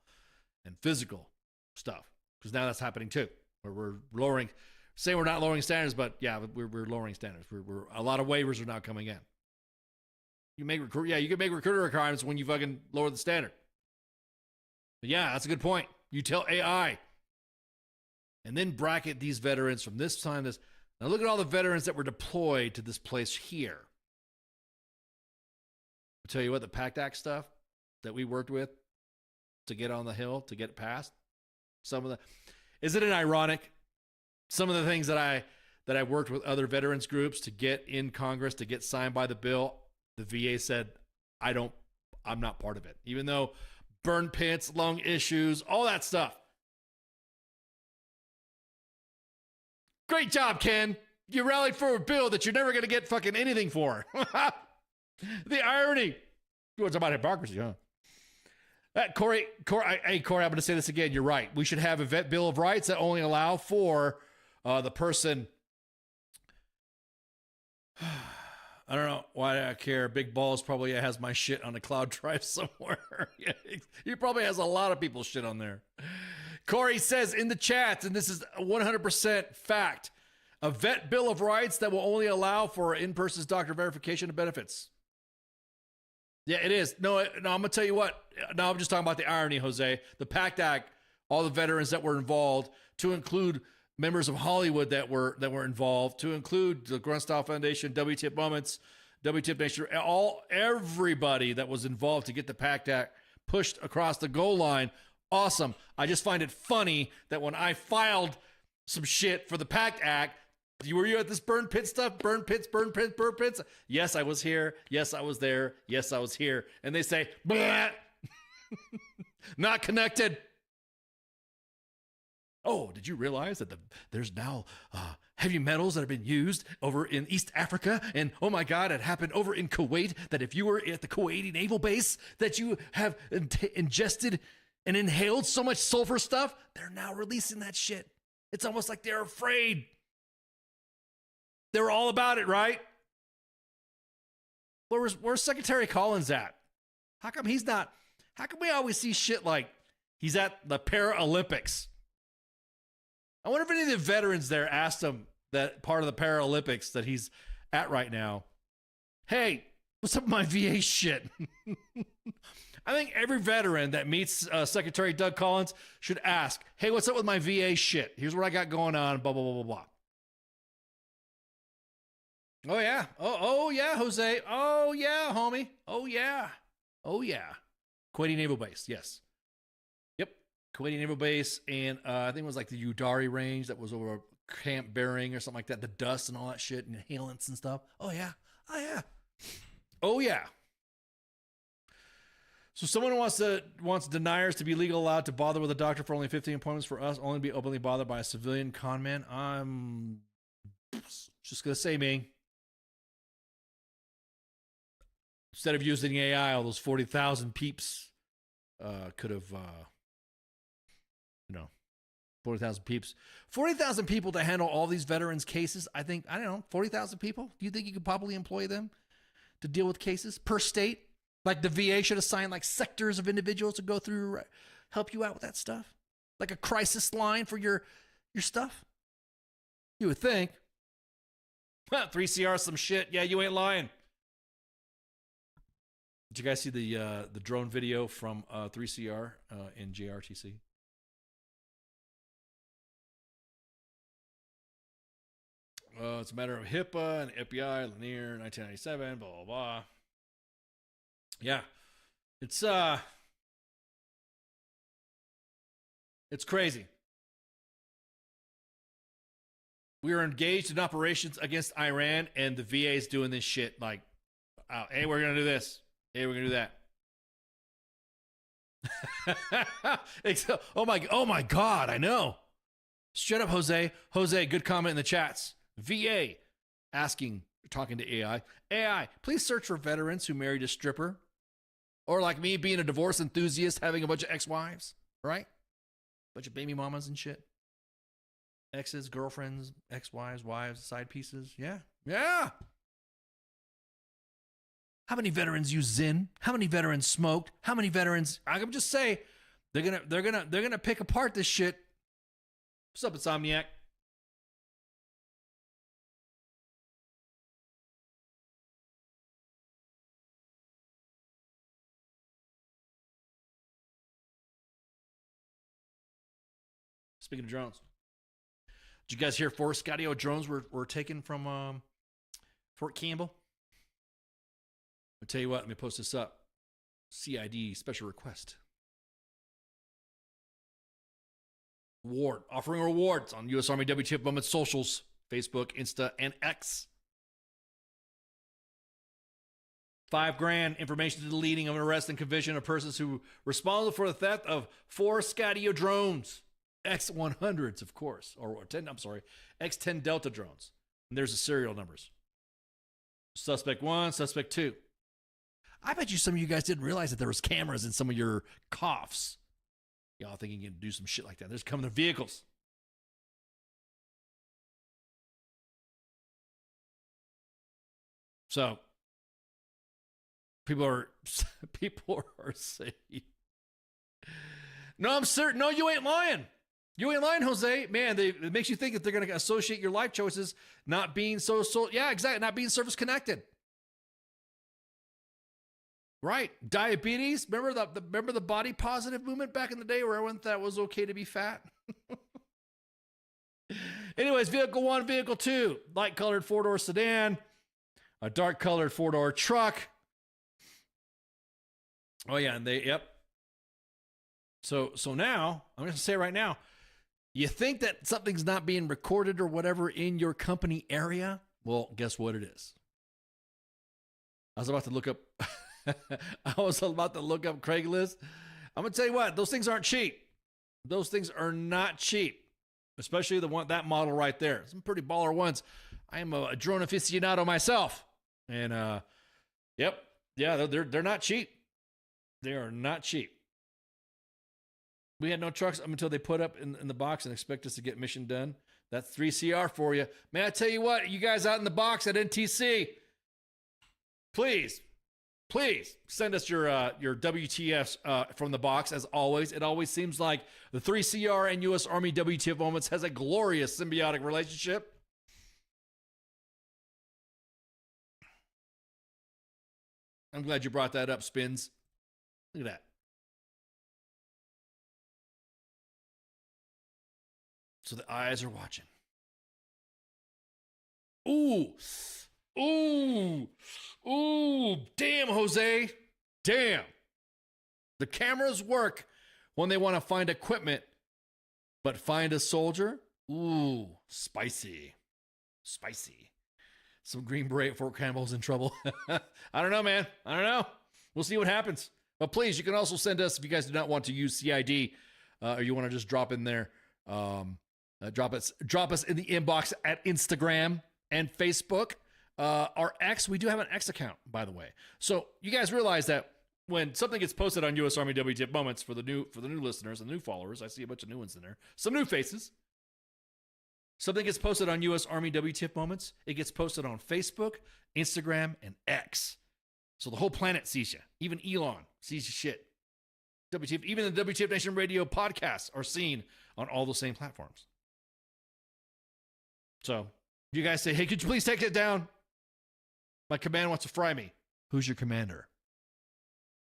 and physical stuff. Because now that's happening too, where we're lowering, say we're not lowering standards, but yeah, we're lowering standards. We're a lot of waivers are now coming in. You can make recruiter requirements when you fucking lower the standard. But yeah, that's a good point. You tell AI, and then bracket these veterans from this time. This now look at all the veterans that were deployed to this place here. I'll tell you what, the PACT Act stuff that we worked with to get on the Hill, to get it passed. Isn't it ironic? Some of the things that I worked with other veterans groups to get in Congress, to get signed by the bill, the VA said, I'm not part of it. Even though burn pits, lung issues, all that stuff. Great job, Ken. You rallied for a bill that you're never going to get fucking anything for. The irony. You want to talk about hypocrisy, huh? Corey, I'm going to say this again. You're right. We should have a vet bill of rights that only allow for the person. I don't know why I care. Big Balls probably has my shit on a cloud drive somewhere. Yeah, he probably has a lot of people's shit on there. Corey says in the chat, and this is 100% fact, a vet bill of rights that will only allow for in-person doctor verification of benefits. Yeah, it is. No, I'm going to tell you what. No, I'm just talking about the irony, Jose. The PACT Act, all the veterans that were involved, to include members of Hollywood that were involved, to include the Grunstyle Foundation, W.T.F Moments, W.T.F Nation, everybody that was involved to get the PACT Act pushed across the goal line. Awesome. I just find it funny that when I filed some shit for the PACT Act, were you at this burn pit stuff? Burn pits. Yes, I was here. Yes, I was there. Yes, I was here. And they say, blah. Not connected. Oh, did you realize that there's now heavy metals that have been used over in East Africa? And oh my God, it happened over in Kuwait, that if you were at the Kuwaiti naval base, that you have ingested and inhaled so much sulfur stuff, they're now releasing that shit. It's almost like they're afraid. They were all about it, right? Where's Secretary Collins at? How come he's not? How come we always see shit like he's at the Paralympics? I wonder if any of the veterans there asked him, that part of the Paralympics that he's at right now, hey, what's up with my VA shit? I think every veteran that meets Secretary Doug Collins should ask, hey, what's up with my VA shit? Here's what I got going on, blah, blah, blah, blah, blah. Oh, yeah. Oh, yeah, Jose. Oh, yeah, homie. Oh, yeah. Oh, yeah. Kuwaiti Naval Base, yes. Yep. Kuwaiti Naval Base, and I think it was like the Udari Range that was over Camp Bering or something like that. The dust and all that shit and inhalants and stuff. Oh, yeah. Oh, yeah. Oh, yeah. So someone wants deniers to be legal allowed to bother with a doctor for only 15 appointments, for us only to be openly bothered by a civilian con man. I'm just going to say me. Instead of using AI, all those 40,000 peeps could have, 40,000 peeps. 40,000 people to handle all these veterans' cases. I don't know, 40,000 people? Do you think you could probably employ them to deal with cases per state? Like the VA should assign like sectors of individuals to go through, help you out with that stuff? Like a crisis line for your stuff? You would think. Well, 3CR some shit. Yeah, you ain't lying. Did you guys see the drone video from 3CR in JRTC? It's a matter of HIPAA and FBI, Lanier, 1997, blah, blah, blah. Yeah. It's crazy. We are engaged in operations against Iran, and the VA is doing this shit like out. Hey, we're going to do this. Hey, we're going to do that. Oh my God, I know. Shut up, Jose. Jose, good comment in the chats. VA talking to AI. AI, please search for veterans who married a stripper. Or like me, being a divorce enthusiast, having a bunch of ex-wives, right? Bunch of baby mamas and shit. Exes, girlfriends, ex-wives, wives, side pieces. Yeah. Yeah. How many veterans use Zyn? How many veterans smoked? How many veterans? I can just say they're gonna pick apart this shit. What's up, Insomniac? Speaking of drones, did you guys hear 4 Skydio drones were taken from Fort Campbell? I'll tell you what, let me post this up. CID special request. Reward. Offering rewards on U.S. Army W.T.F Moments socials, Facebook, Insta, and X. $5,000 information to the leading of an arrest and conviction of persons who responsible for the theft of 4 Skydio drones. X100s, of course, or 10, I'm sorry, X10 Delta drones. And there's the serial numbers. Suspect 1, suspect 2. I bet you some of you guys didn't realize that there was cameras in some of your coughs. Y'all thinking you can do some shit like that. They're just coming in their vehicles. So people are saying, no, I'm certain. No, you ain't lying. You ain't lying, Jose. Man, it makes you think that they're going to associate your life choices not being yeah, exactly, not being service connected. Right. Diabetes. Remember the body positive movement back in the day where everyone thought it was okay to be fat? Anyways, vehicle 1, vehicle 2, light colored 4-door sedan, a dark colored 4-door truck. Oh yeah, and yep. So now, I'm going to say right now, you think that something's not being recorded or whatever in your company area? Well, guess what it is? I was about to look up Craigslist. I'm going to tell you what, those things aren't cheap. Those things are not cheap, especially that model right there. Some pretty baller ones. I am a drone aficionado myself. And yep. Yeah, they're not cheap. They are not cheap. We had no trucks until they put up in the box and expect us to get mission done. That's 3CR for you. Man, I tell you what, you guys out in the box at NTC, please send us your WTFs from the box. As always, it always seems like the 3CR and U.S. Army WTF Moments has a glorious symbiotic relationship. I'm glad you brought that up, Spins. Look at that. So the eyes are watching. Ooh. Damn, Jose. Damn. The cameras work when they want to find equipment, but find a soldier? Ooh, spicy. Some Green Beret at Fort Campbell's in trouble. I don't know, man. I don't know. We'll see what happens. But please, you can also send us, if you guys do not want to use CID, or you want to just drop in there, drop us in the inbox at Instagram and Facebook. Our X, we do have an X account, by the way. So you guys realize that when something gets posted on U.S. Army WTF Moments for the new listeners and new followers, I see a bunch of new ones in there, some new faces. Something gets posted on U.S. Army WTF Moments. It gets posted on Facebook, Instagram, and X. So the whole planet sees you. Even Elon sees your shit. WTF, even the WTF Nation Radio podcasts are seen on all the same platforms. So you guys say, hey, could you please take it down? My command wants to fry me. Who's your commander?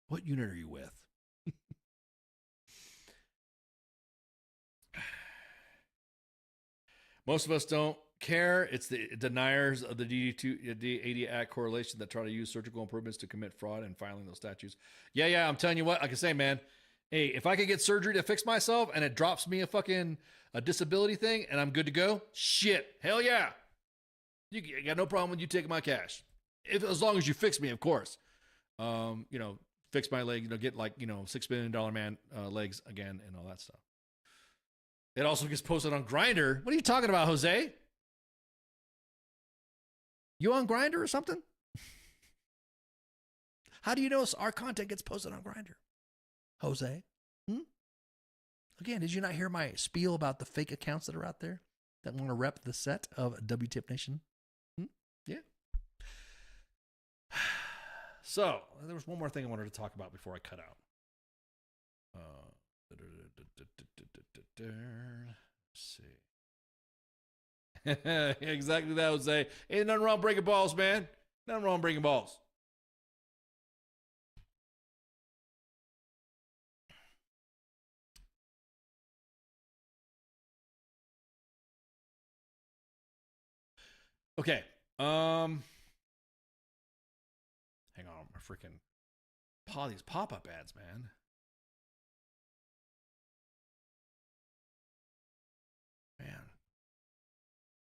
What unit are you with? Most of us don't care. It's the deniers of the DD Act correlation that try to use surgical improvements to commit fraud and filing those statutes. Yeah, I'm telling you what, like I say, man, hey, if I could get surgery to fix myself and it drops me a disability thing and I'm good to go, shit, hell yeah. You got no problem with you taking my cash. as long as you fix me, of course. Fix my leg, get like, $6 billion man legs again and all that stuff. It also gets posted on Grindr. What are you talking about, Jose? You on Grindr or something? How do you know our content gets posted on Grindr, Jose? Again, did you not hear my spiel about the fake accounts that are out there that want to rep the set of W.T.F Nation? Yeah. So, there was one more thing I wanted to talk about before I cut out. Let's see. Exactly that would say. Ain't nothing wrong breaking balls, man. Nothing wrong breaking balls. Okay. Hang on, my freaking these pop-up ads, man.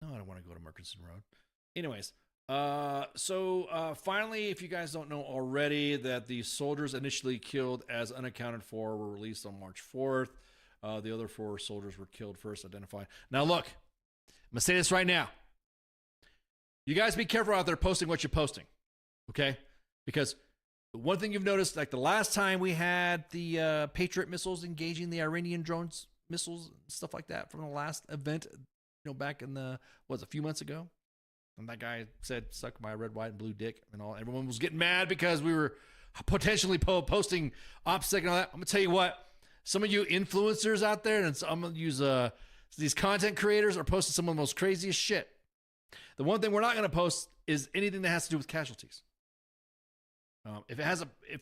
No, I don't want to go to Murchison Road. Anyways, so finally, if you guys don't know already, that the soldiers initially killed as unaccounted for were released on March 4th. The other 4 soldiers were killed first identified. Now, look, I'm going to say this right now. You guys be careful out there posting what you're posting, okay? Because one thing you've noticed, like the last time we had the Patriot missiles engaging the Iranian drones, missiles, and stuff like that from the last event, back in a few months ago? And that guy said, suck my red, white, and blue dick, and all. Everyone was getting mad because we were potentially posting OPSEC and all that. I'm going to tell you what, some of you influencers out there, and I'm going to use these content creators are posting some of the most craziest shit. The one thing we're not going to post is anything that has to do with casualties. If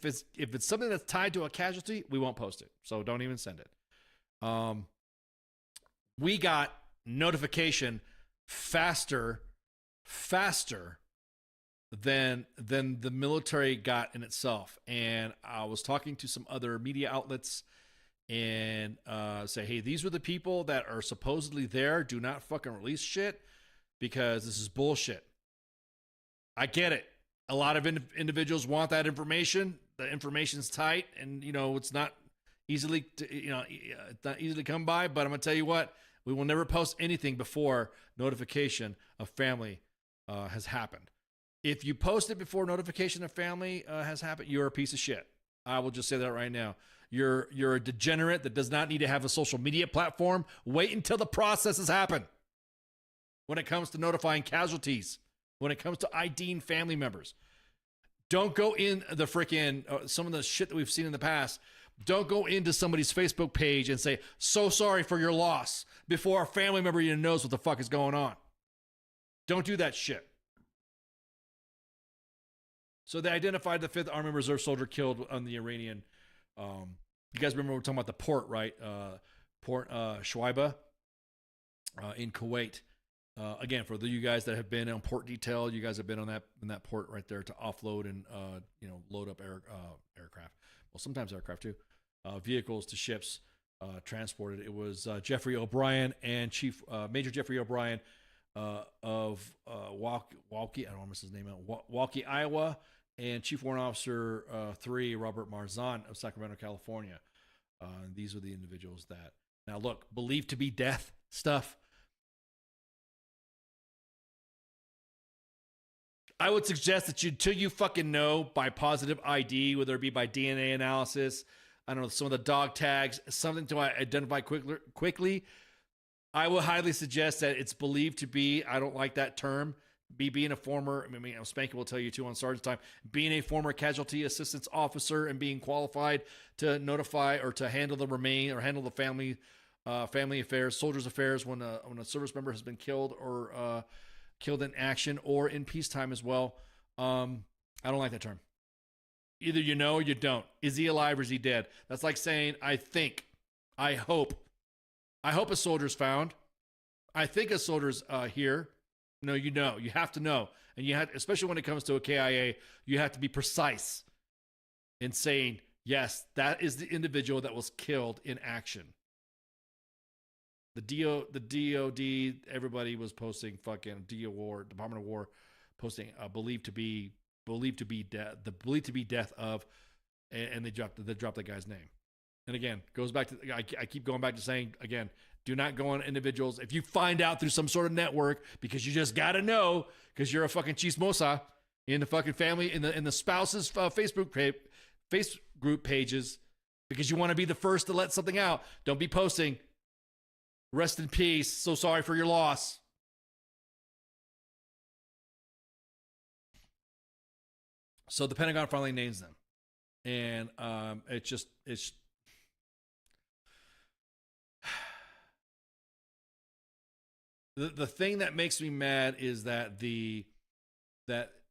it's something that's tied to a casualty, we won't post it. So don't even send it. We got notification faster than the military got in itself. And I was talking to some other media outlets and say, hey, these are the people that are supposedly there. Do not fucking release shit because this is bullshit. I get it. A lot of individuals want that information. The information's tight, and it's not easily it's not easily come by. But I'm gonna tell you what, we will never post anything before notification of family has happened. If you post it before notification of family has happened, you're a piece of shit. I will just say that right now. You're a degenerate that does not need to have a social media platform. Wait until the process has happened. When it comes to notifying casualties, when it comes to IDing family members, don't go in the freaking some of the shit that we've seen in the past. Don't go into somebody's Facebook page and say, so sorry for your loss, before a family member even knows what the fuck is going on. Don't do that shit. So they identified the 5th Army Reserve soldier killed on the Iranian. You guys remember we were talking about the port, right? Port Shuaiba in Kuwait. Again, for you guys that have been on port detail, you guys have been on that port right there to offload and load up aircraft. Well, sometimes aircraft too. Vehicles to ships transported. It was Jeffrey O'Brien and Major Jeffrey O'Brien of Walkie. I don't want to miss his name out. Walkie, Iowa, and Chief Warrant Officer 3 Robert Marzan of Sacramento, California. These are the individuals that now look believed to be death stuff. I would suggest that until you fucking know by positive ID, whether it be by DNA analysis, I don't know, some of the dog tags, something to identify quickly, I would highly suggest that it's believed to be, I don't like that term, being a former, Spanky will tell you too on Sergeant time, being a former casualty assistance officer and being qualified to notify or to handle the family affairs, soldiers' affairs when a service member has been killed or killed in action or in peacetime as well. I don't like that term. Either you know or you don't. Is he alive or is he dead? That's like saying, I hope a soldier's found. I think a soldier's here. No, you have to know. And you have, especially when it comes to a KIA, you have to be precise in saying, yes, that is the individual that was killed in action. The DOD, everybody was posting fucking Department of War, posting believed to be believed to be death of, and they dropped the guy's name. And again, goes back to I keep going back to saying again, do not go on individuals. If you find out through some sort of network, because you just got to know, because you're a fucking chismosa in the fucking family, in the spouse's Facebook group pages, because you want to be the first to let something out. Don't be posting, rest in peace, so sorry for your loss. So the Pentagon finally names them. And it's the thing that makes me mad is that the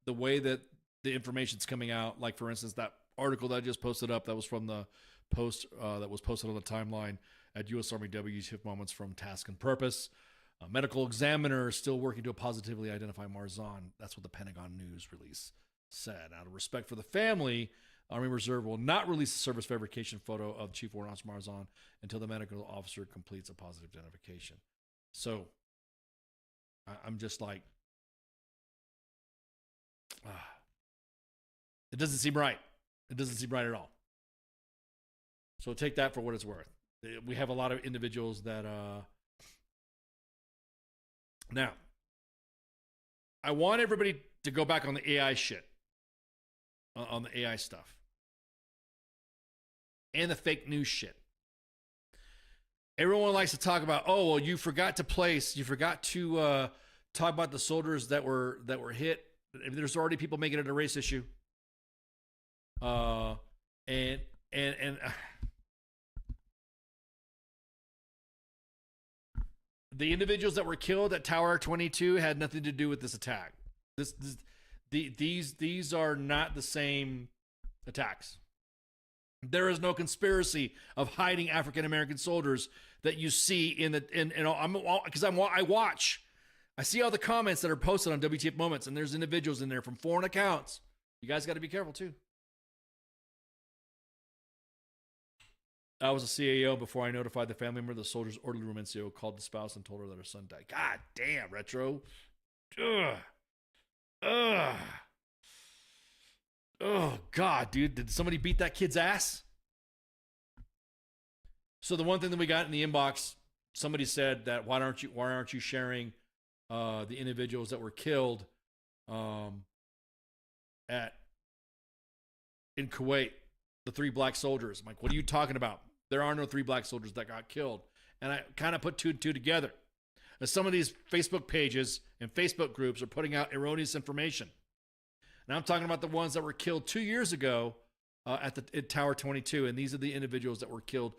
way that the information's coming out, like for instance, that article that I just posted up, that was from the post that was posted on the timeline at U.S. Army W.T.F moments from Task and Purpose. A medical examiner is still working to positively identify Marzahn. That's what the Pentagon News release said. Out of respect for the family, Army Reserve will not release a service verification photo of Chief Warrant Officer Marzahn until the medical officer completes a positive identification. So I'm just like, it doesn't seem right. It doesn't seem right at all. So take that for what it's worth. We have a lot of individuals that, now, I want everybody to go back on the AI shit, on the AI stuff, and the fake news shit. Everyone likes to talk about, oh, well, you forgot to talk about the soldiers that were hit. There's already people making it a race issue. And the individuals that were killed at Tower 22 had nothing to do with this attack. These are not the same attacks. There is no conspiracy of hiding African American soldiers that you see I see all the comments that are posted on WTF Moments, and there's individuals in there from foreign accounts. You guys got to be careful too. I was a CAO before I notified the family member of the soldier's orderly room NCO, called the spouse and told her that her son died. God damn, Retro. Oh, God, dude. Did somebody beat that kid's ass? So the one thing that we got in the inbox, somebody said that why aren't you sharing the individuals that were killed in Kuwait, the 3 black soldiers? I'm like, what are you talking about? There are no 3 black soldiers that got killed. And I kind of put 2 and 2 together. As some of these Facebook pages and Facebook groups are putting out erroneous information. Now I'm talking about the ones that were killed 2 years ago at Tower 22, and these are the individuals that were killed.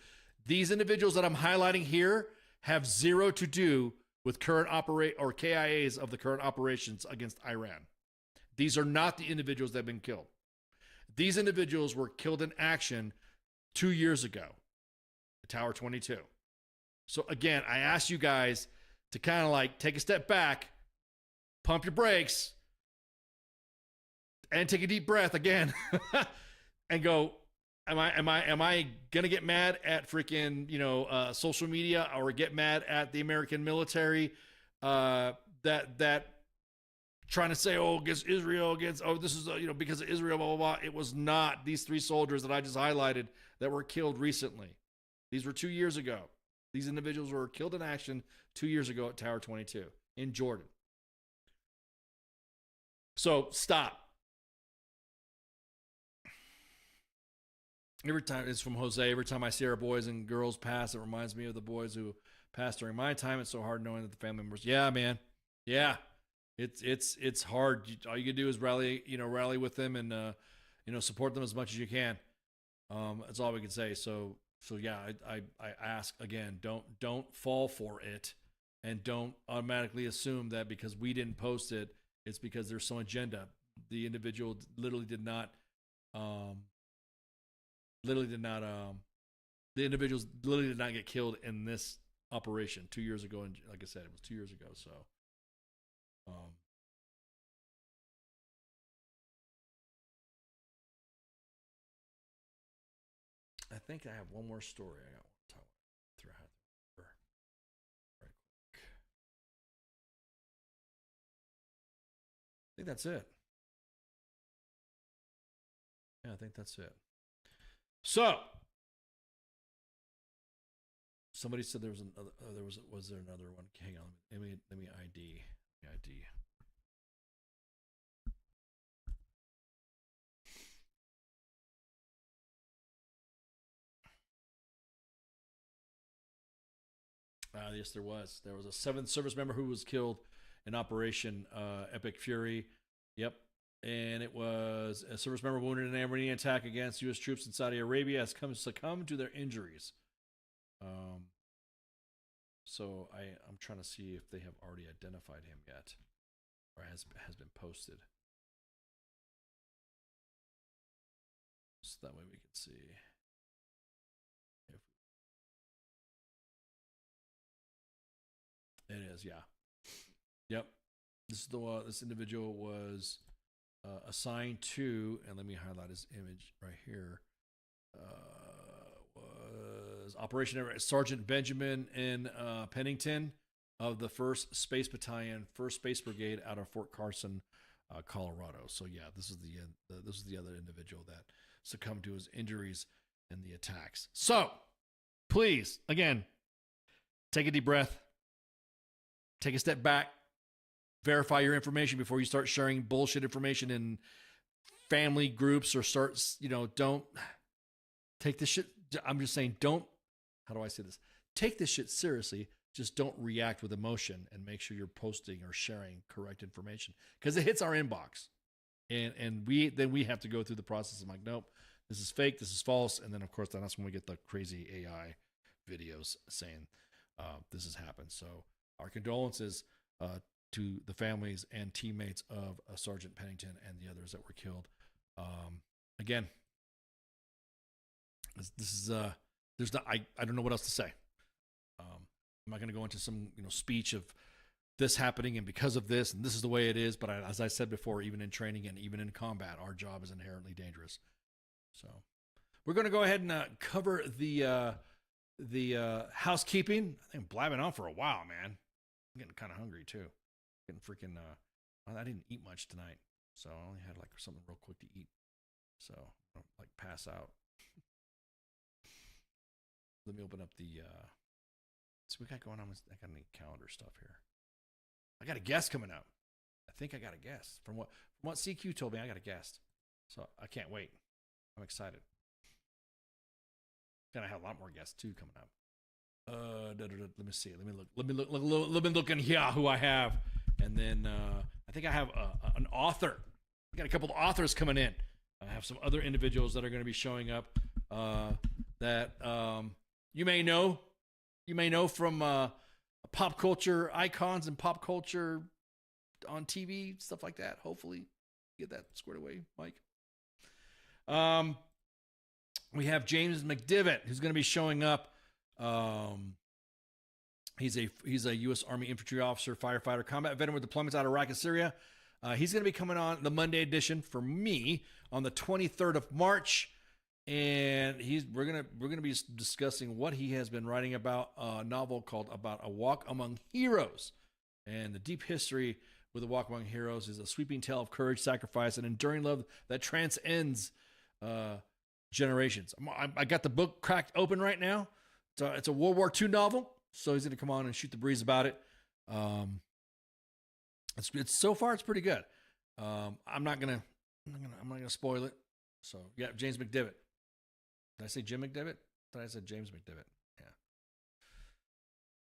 These individuals that I'm highlighting here have zero to do with current KIAs of the current operations against Iran. These are not the individuals that have been killed. These individuals were killed in action 2 years ago at Tower 22. So again, I ask you guys to kind of like take a step back, pump your brakes, and take a deep breath again and go, am I gonna get mad at freaking social media, or get mad at the American military that trying to say, oh, against Israel, this is because of Israel, blah blah blah. It was not these 3 soldiers that I just highlighted that were killed recently. These were 2 years ago. These individuals were killed in action 2 years ago at Tower 22 in Jordan. So stop. Every time, it's from Jose, every time I see our boys and girls pass, it reminds me of the boys who passed during my time. It's so hard knowing that the family members. Yeah, man. Yeah. It's hard. All you can do is rally with them and support them as much as you can. That's all we can say. So yeah, I ask again, don't fall for it, and don't automatically assume that because we didn't post it, it's because there's some agenda. The individual literally did not the individuals literally did not get killed in this operation 2 years ago. And like I said, it was 2 years ago. So, I think I have one more story I got to talk through. Right quick. I think that's it. Yeah, I think that's it. So, somebody said there was another. Was there another one? Hang on. Let me ID. ID. Yes, there was. There was a 7th service member who was killed in Operation Epic Fury. Yep. And it was a service member wounded in an Iranian attack against U.S. troops in Saudi Arabia has succumbed to their injuries. So I'm trying to see if they have already identified him yet, or has been posted. So that way we can see. It is, yeah. Yep. This is the this individual was assigned to, and let me highlight his image right here. Was Operation Sergeant Benjamin in Pennington of the 1st Space Battalion, 1st Space Brigade out of Fort Carson, Colorado. So yeah, this is the other individual that succumbed to his injuries in the attacks. So please, again, take a deep breath. Take a step back, verify your information before you start sharing bullshit information in family groups or don't take this shit. I'm just saying, how do I say this? Take this shit seriously. Just don't react with emotion and make sure you're posting or sharing correct information because it hits our inbox. And we have to go through the process. I'm like, nope, this is fake. This is false. And then of course, that's when we get the crazy AI videos saying this has happened. So, our condolences to the families and teammates of Sergeant Pennington and the others that were killed. Again, this is there's not I don't know what else to say. I'm not going to go into some speech of this happening and because of this and this is the way it is. But as I said before, even in training and even in combat, our job is inherently dangerous. So we're going to go ahead and cover the housekeeping. I think I'm blabbing on for a while, man. I'm getting kind of hungry too. Getting freaking I didn't eat much tonight, so I only had like something real quick to eat. So I don't like pass out. Let me open up the so we got going on. I got any calendar stuff here. I got a guest coming up. I think I got a guest from what CQ told me. I got a guest, so I can't wait. I'm excited. Gonna have a lot more guests too coming up. Let me see. Let me look in here who I have, and then I think I have an author. I got a couple of authors coming in. I have some other individuals that are going to be showing up that you may know from pop culture icons and pop culture on TV, stuff like that. Hopefully, get that squared away, Mike. We have James McDivitt, who's going to be showing up. He's a U.S. Army infantry officer, firefighter, combat veteran with deployments out of Iraq and Syria. He's going to be coming on the Monday edition for me on the 23rd of March, and we're gonna be discussing what he has been writing about, a novel called About a Walk Among Heroes, and the deep history with A Walk Among Heroes is a sweeping tale of courage, sacrifice, and enduring love that transcends generations. I got the book cracked open right now. It's a World War II novel, so he's going to come on and shoot the breeze about it. It's so far it's pretty good. I'm not gonna spoil it. So yeah, James McDivitt. Did I say Jim McDivitt? I said James McDivitt. Yeah.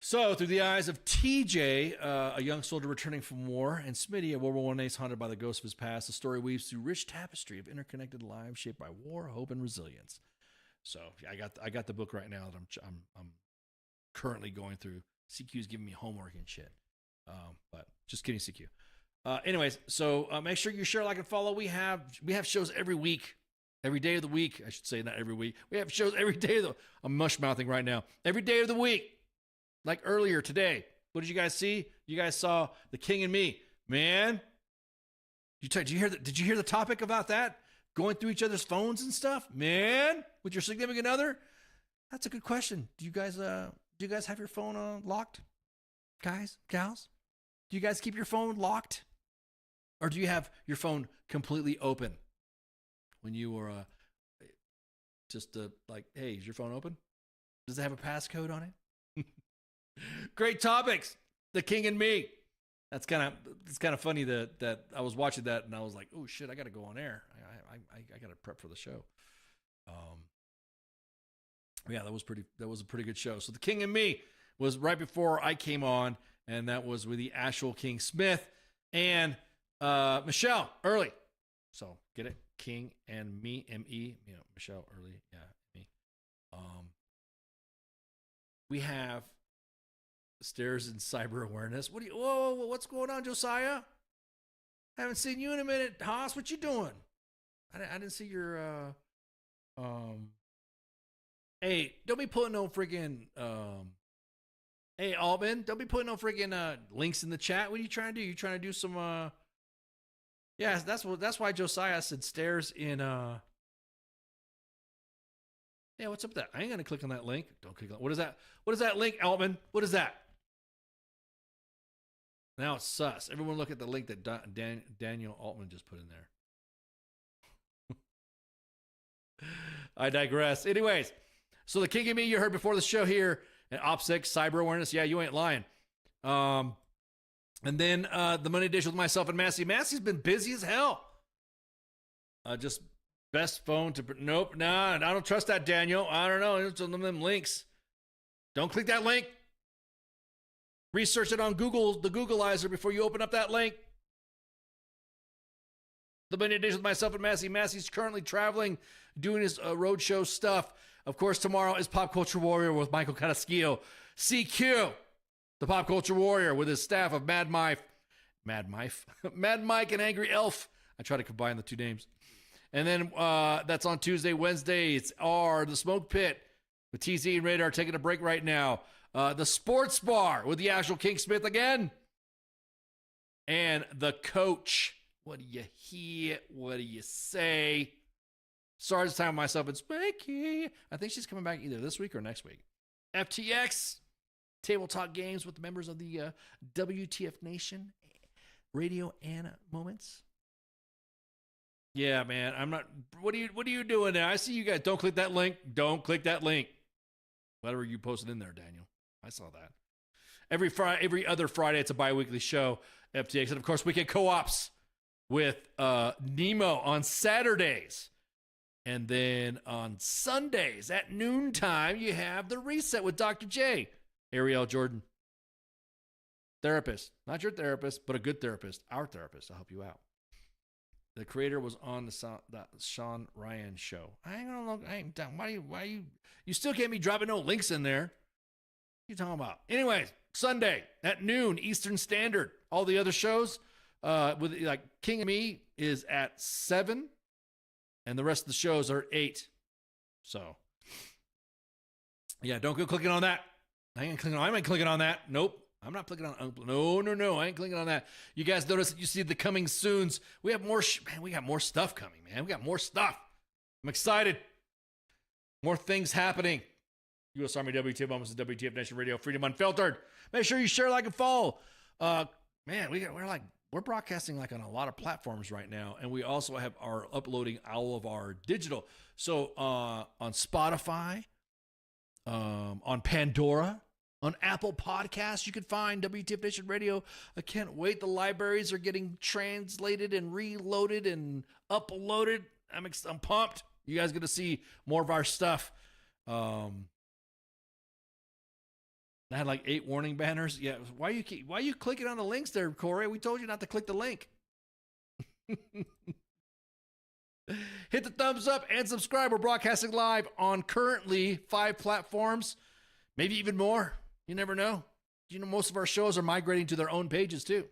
So through the eyes of TJ, a young soldier returning from war, and Smitty, a World War I ace haunted by the ghost of his past, the story weaves through rich tapestry of interconnected lives shaped by war, hope, and resilience. So yeah, I got the book right now that I'm currently going through. CQ's giving me homework and shit. But just kidding, CQ. Anyways, so make sure you share, like, and follow. We have shows every week, every day of the week. I should say not every week. We have shows every day of the. I'm mush mouthing right now. Every day of the week. Like earlier today, what did you guys see? You guys saw The King and Me, man. Did you hear the topic about that? Going through each other's phones and stuff, man, with your significant other. That's a good question. Do you guys have your phone locked, guys, gals? Do you guys keep your phone locked, or do you have your phone completely open when you were like, hey, is your phone open? Does it have a passcode on it? Great topics. The King and Me. It's kind of funny that I was watching that and I was like, oh shit, I got to go on air. I got to prep for the show. Yeah, that was a pretty good show. So The King and Me was right before I came on, and that was with the actual King Smith and Michelle Early. So get it? King and Me, M-E, Michelle Early, yeah, me. We have Stairs and Cyber Awareness. Whoa, what's going on, Josiah? Haven't seen you in a minute. Haas, what you doing? I didn't see your, hey, don't be putting no freaking, hey, Altman, don't be putting no freaking, links in the chat. What are you trying to do? You trying to do some, yeah, that's why Josiah said Stairs in, yeah, what's up with that? I ain't gonna click on that link. Don't click on. What is that? What is that link, Altman? What is that? Now it's sus. Everyone look at the link that Daniel Altman just put in there. I digress. Anyways, so The King and Me you heard before the show here, and OPSEC, Cyber Awareness. Yeah, you ain't lying. And then the Monday Dish with myself and Massey. Massey's been busy as hell. Just best phone to... Nope, nah, I don't trust that, Daniel. I don't know. It's one of them links. Don't click that link. Research it on Google, the Googleizer, before you open up that link. The Monday Dish with myself and Massey. Massey's currently traveling, doing his roadshow stuff. Of course, tomorrow is Pop Culture Warrior with Michael Cataskio. CQ, the Pop Culture Warrior, with his staff of Mad Mike and Angry Elf. I try to combine the two names. And then that's on Tuesday. Wednesday, it's The Smoke Pit with TZ and Radar taking a break right now. The Sports Bar with the actual King Smith again. And The Coach. What do you hear? What do you say? Sorry to time myself and Spanky. I think she's coming back either this week or next week. FTX. Table Talk Games with the members of the W.T.F Nation. Radio and Moments. Yeah, man. I'm not... What are you doing there? I see you guys. Don't click that link. Don't click that link. Whatever you posted in there, Daniel. I saw that. Every other Friday, it's a bi-weekly show. FTX. And, of course, Weekend Co-ops with Nemo on Saturdays. And then on Sundays at noontime, you have The Reset with Dr. J. Ariel Jordan. Therapist. Not your therapist, but a good therapist. Our therapist to help you out. The creator was on the Sean Ryan show. I ain't gonna look. I ain't done. Why you still can't be dropping no links in there. What you talking about? Anyways, Sunday at noon Eastern Standard. All the other shows, with like King and Me is at 7, and the rest of the shows are at 8. So, yeah, don't go clicking on that. I ain't clicking on that. Nope. I'm not clicking on. No. I ain't clicking on that. You guys notice that you see the coming soons. We have more. Man, we got more stuff coming, man. We got more stuff. I'm excited. More things happening. U.S. Army WTF Moments and WTF Nation Radio, Freedom Unfiltered. Make sure you share, like, and follow. Man, we're broadcasting like on a lot of platforms right now, and we also are uploading all of our digital. So on Spotify, on Pandora. On Apple Podcasts, you can find WTF Nation Radio. I can't wait. The libraries are getting translated and reloaded and uploaded. I'm pumped. You guys get to see more of our stuff. I had like 8 warning banners. Yeah, why are you clicking on the links there, Corey? We told you not to click the link. Hit the thumbs up and subscribe. We're broadcasting live on currently 5 platforms, maybe even more. You never know. You know, most of our shows are migrating to their own pages too.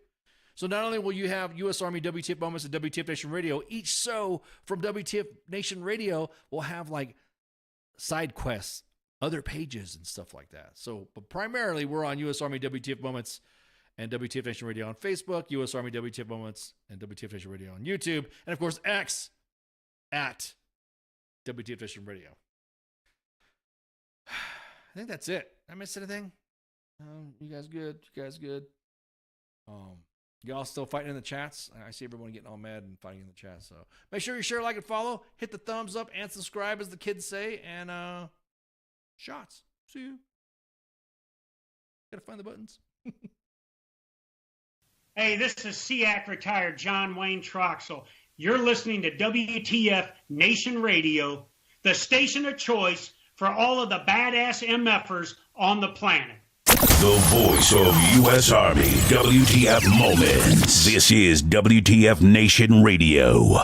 So not only will you have U.S. Army WTF Moments and WTF Nation Radio, each show from WTF Nation Radio will have like side quests, other pages and stuff like that. So, but primarily we're on U.S. Army WTF Moments and WTF Nation Radio on Facebook, U.S. Army WTF Moments and WTF Nation Radio on YouTube, and of course X at WTF Nation Radio. I think that's it. Did I miss anything? You guys good? Y'all still fighting in the chats? I see everyone getting all mad and fighting in the chat. So make sure you share, like, and follow. Hit the thumbs up and subscribe, as the kids say. And shots. See you. Gotta find the buttons. Hey, this is SEAC retired John Wayne Troxel. You're listening to WTF Nation Radio, the station of choice for all of the badass MFers on the planet. The voice of U.S. Army, WTF Moments. This is WTF Nation Radio.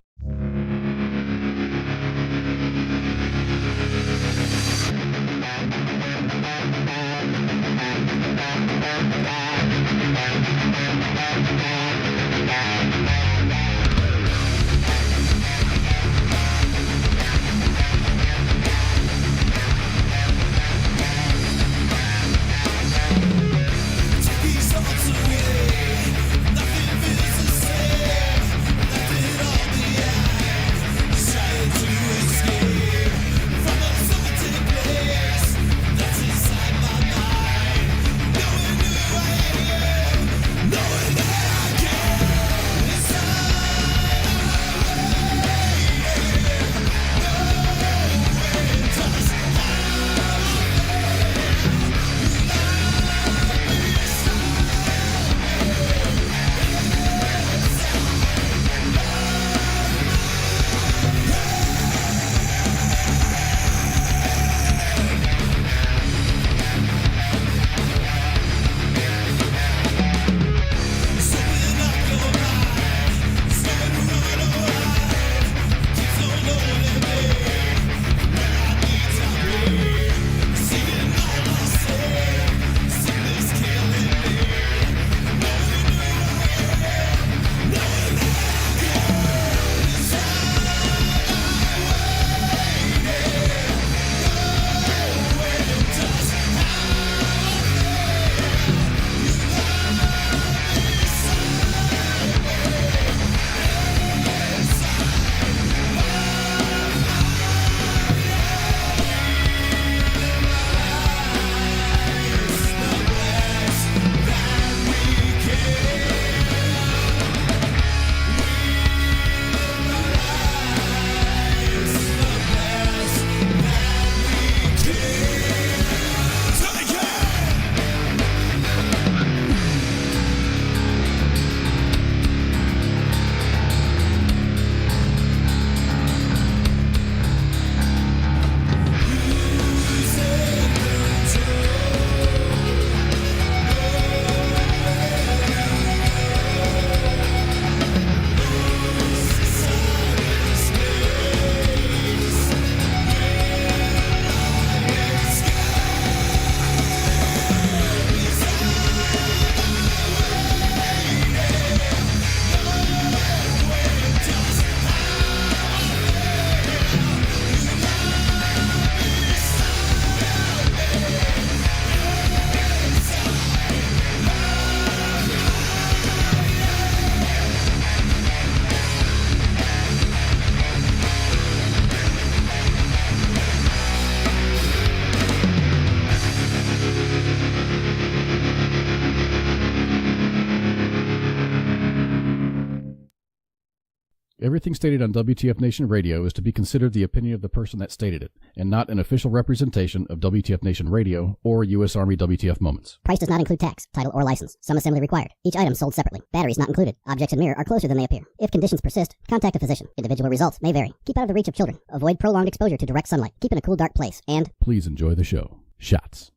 Everything stated on WTF Nation Radio is to be considered the opinion of the person that stated it, and not an official representation of WTF Nation Radio or U.S. Army WTF Moments. Price does not include tax, title, or license. Some assembly required. Each item sold separately. Batteries not included. Objects in mirror are closer than they appear. If conditions persist, contact a physician. Individual results may vary. Keep out of the reach of children. Avoid prolonged exposure to direct sunlight. Keep in a cool, dark place. And please enjoy the show. Shots.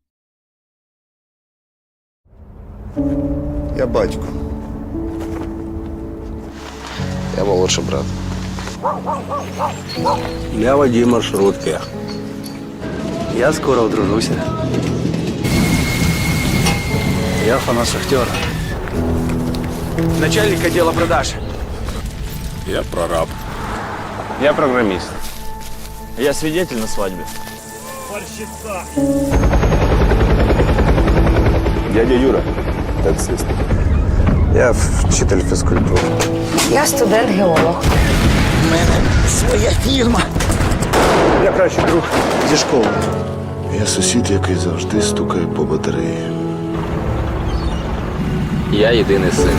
Я батько. Я молодший брат. Я водій маршрутки. Я скоро одружуся. Я фанат шахтера. Начальник отдела продаж. Я прораб. Я программист. Я свидетель на свадьбе. Борщица. Дядя Юра, таксист. Я вчитель фізкультури. Я студент-геолог. У мене своя фірма. Я кращий друг зі школи. Я сусід, який завжди стукає по батареї. Я єдиний син.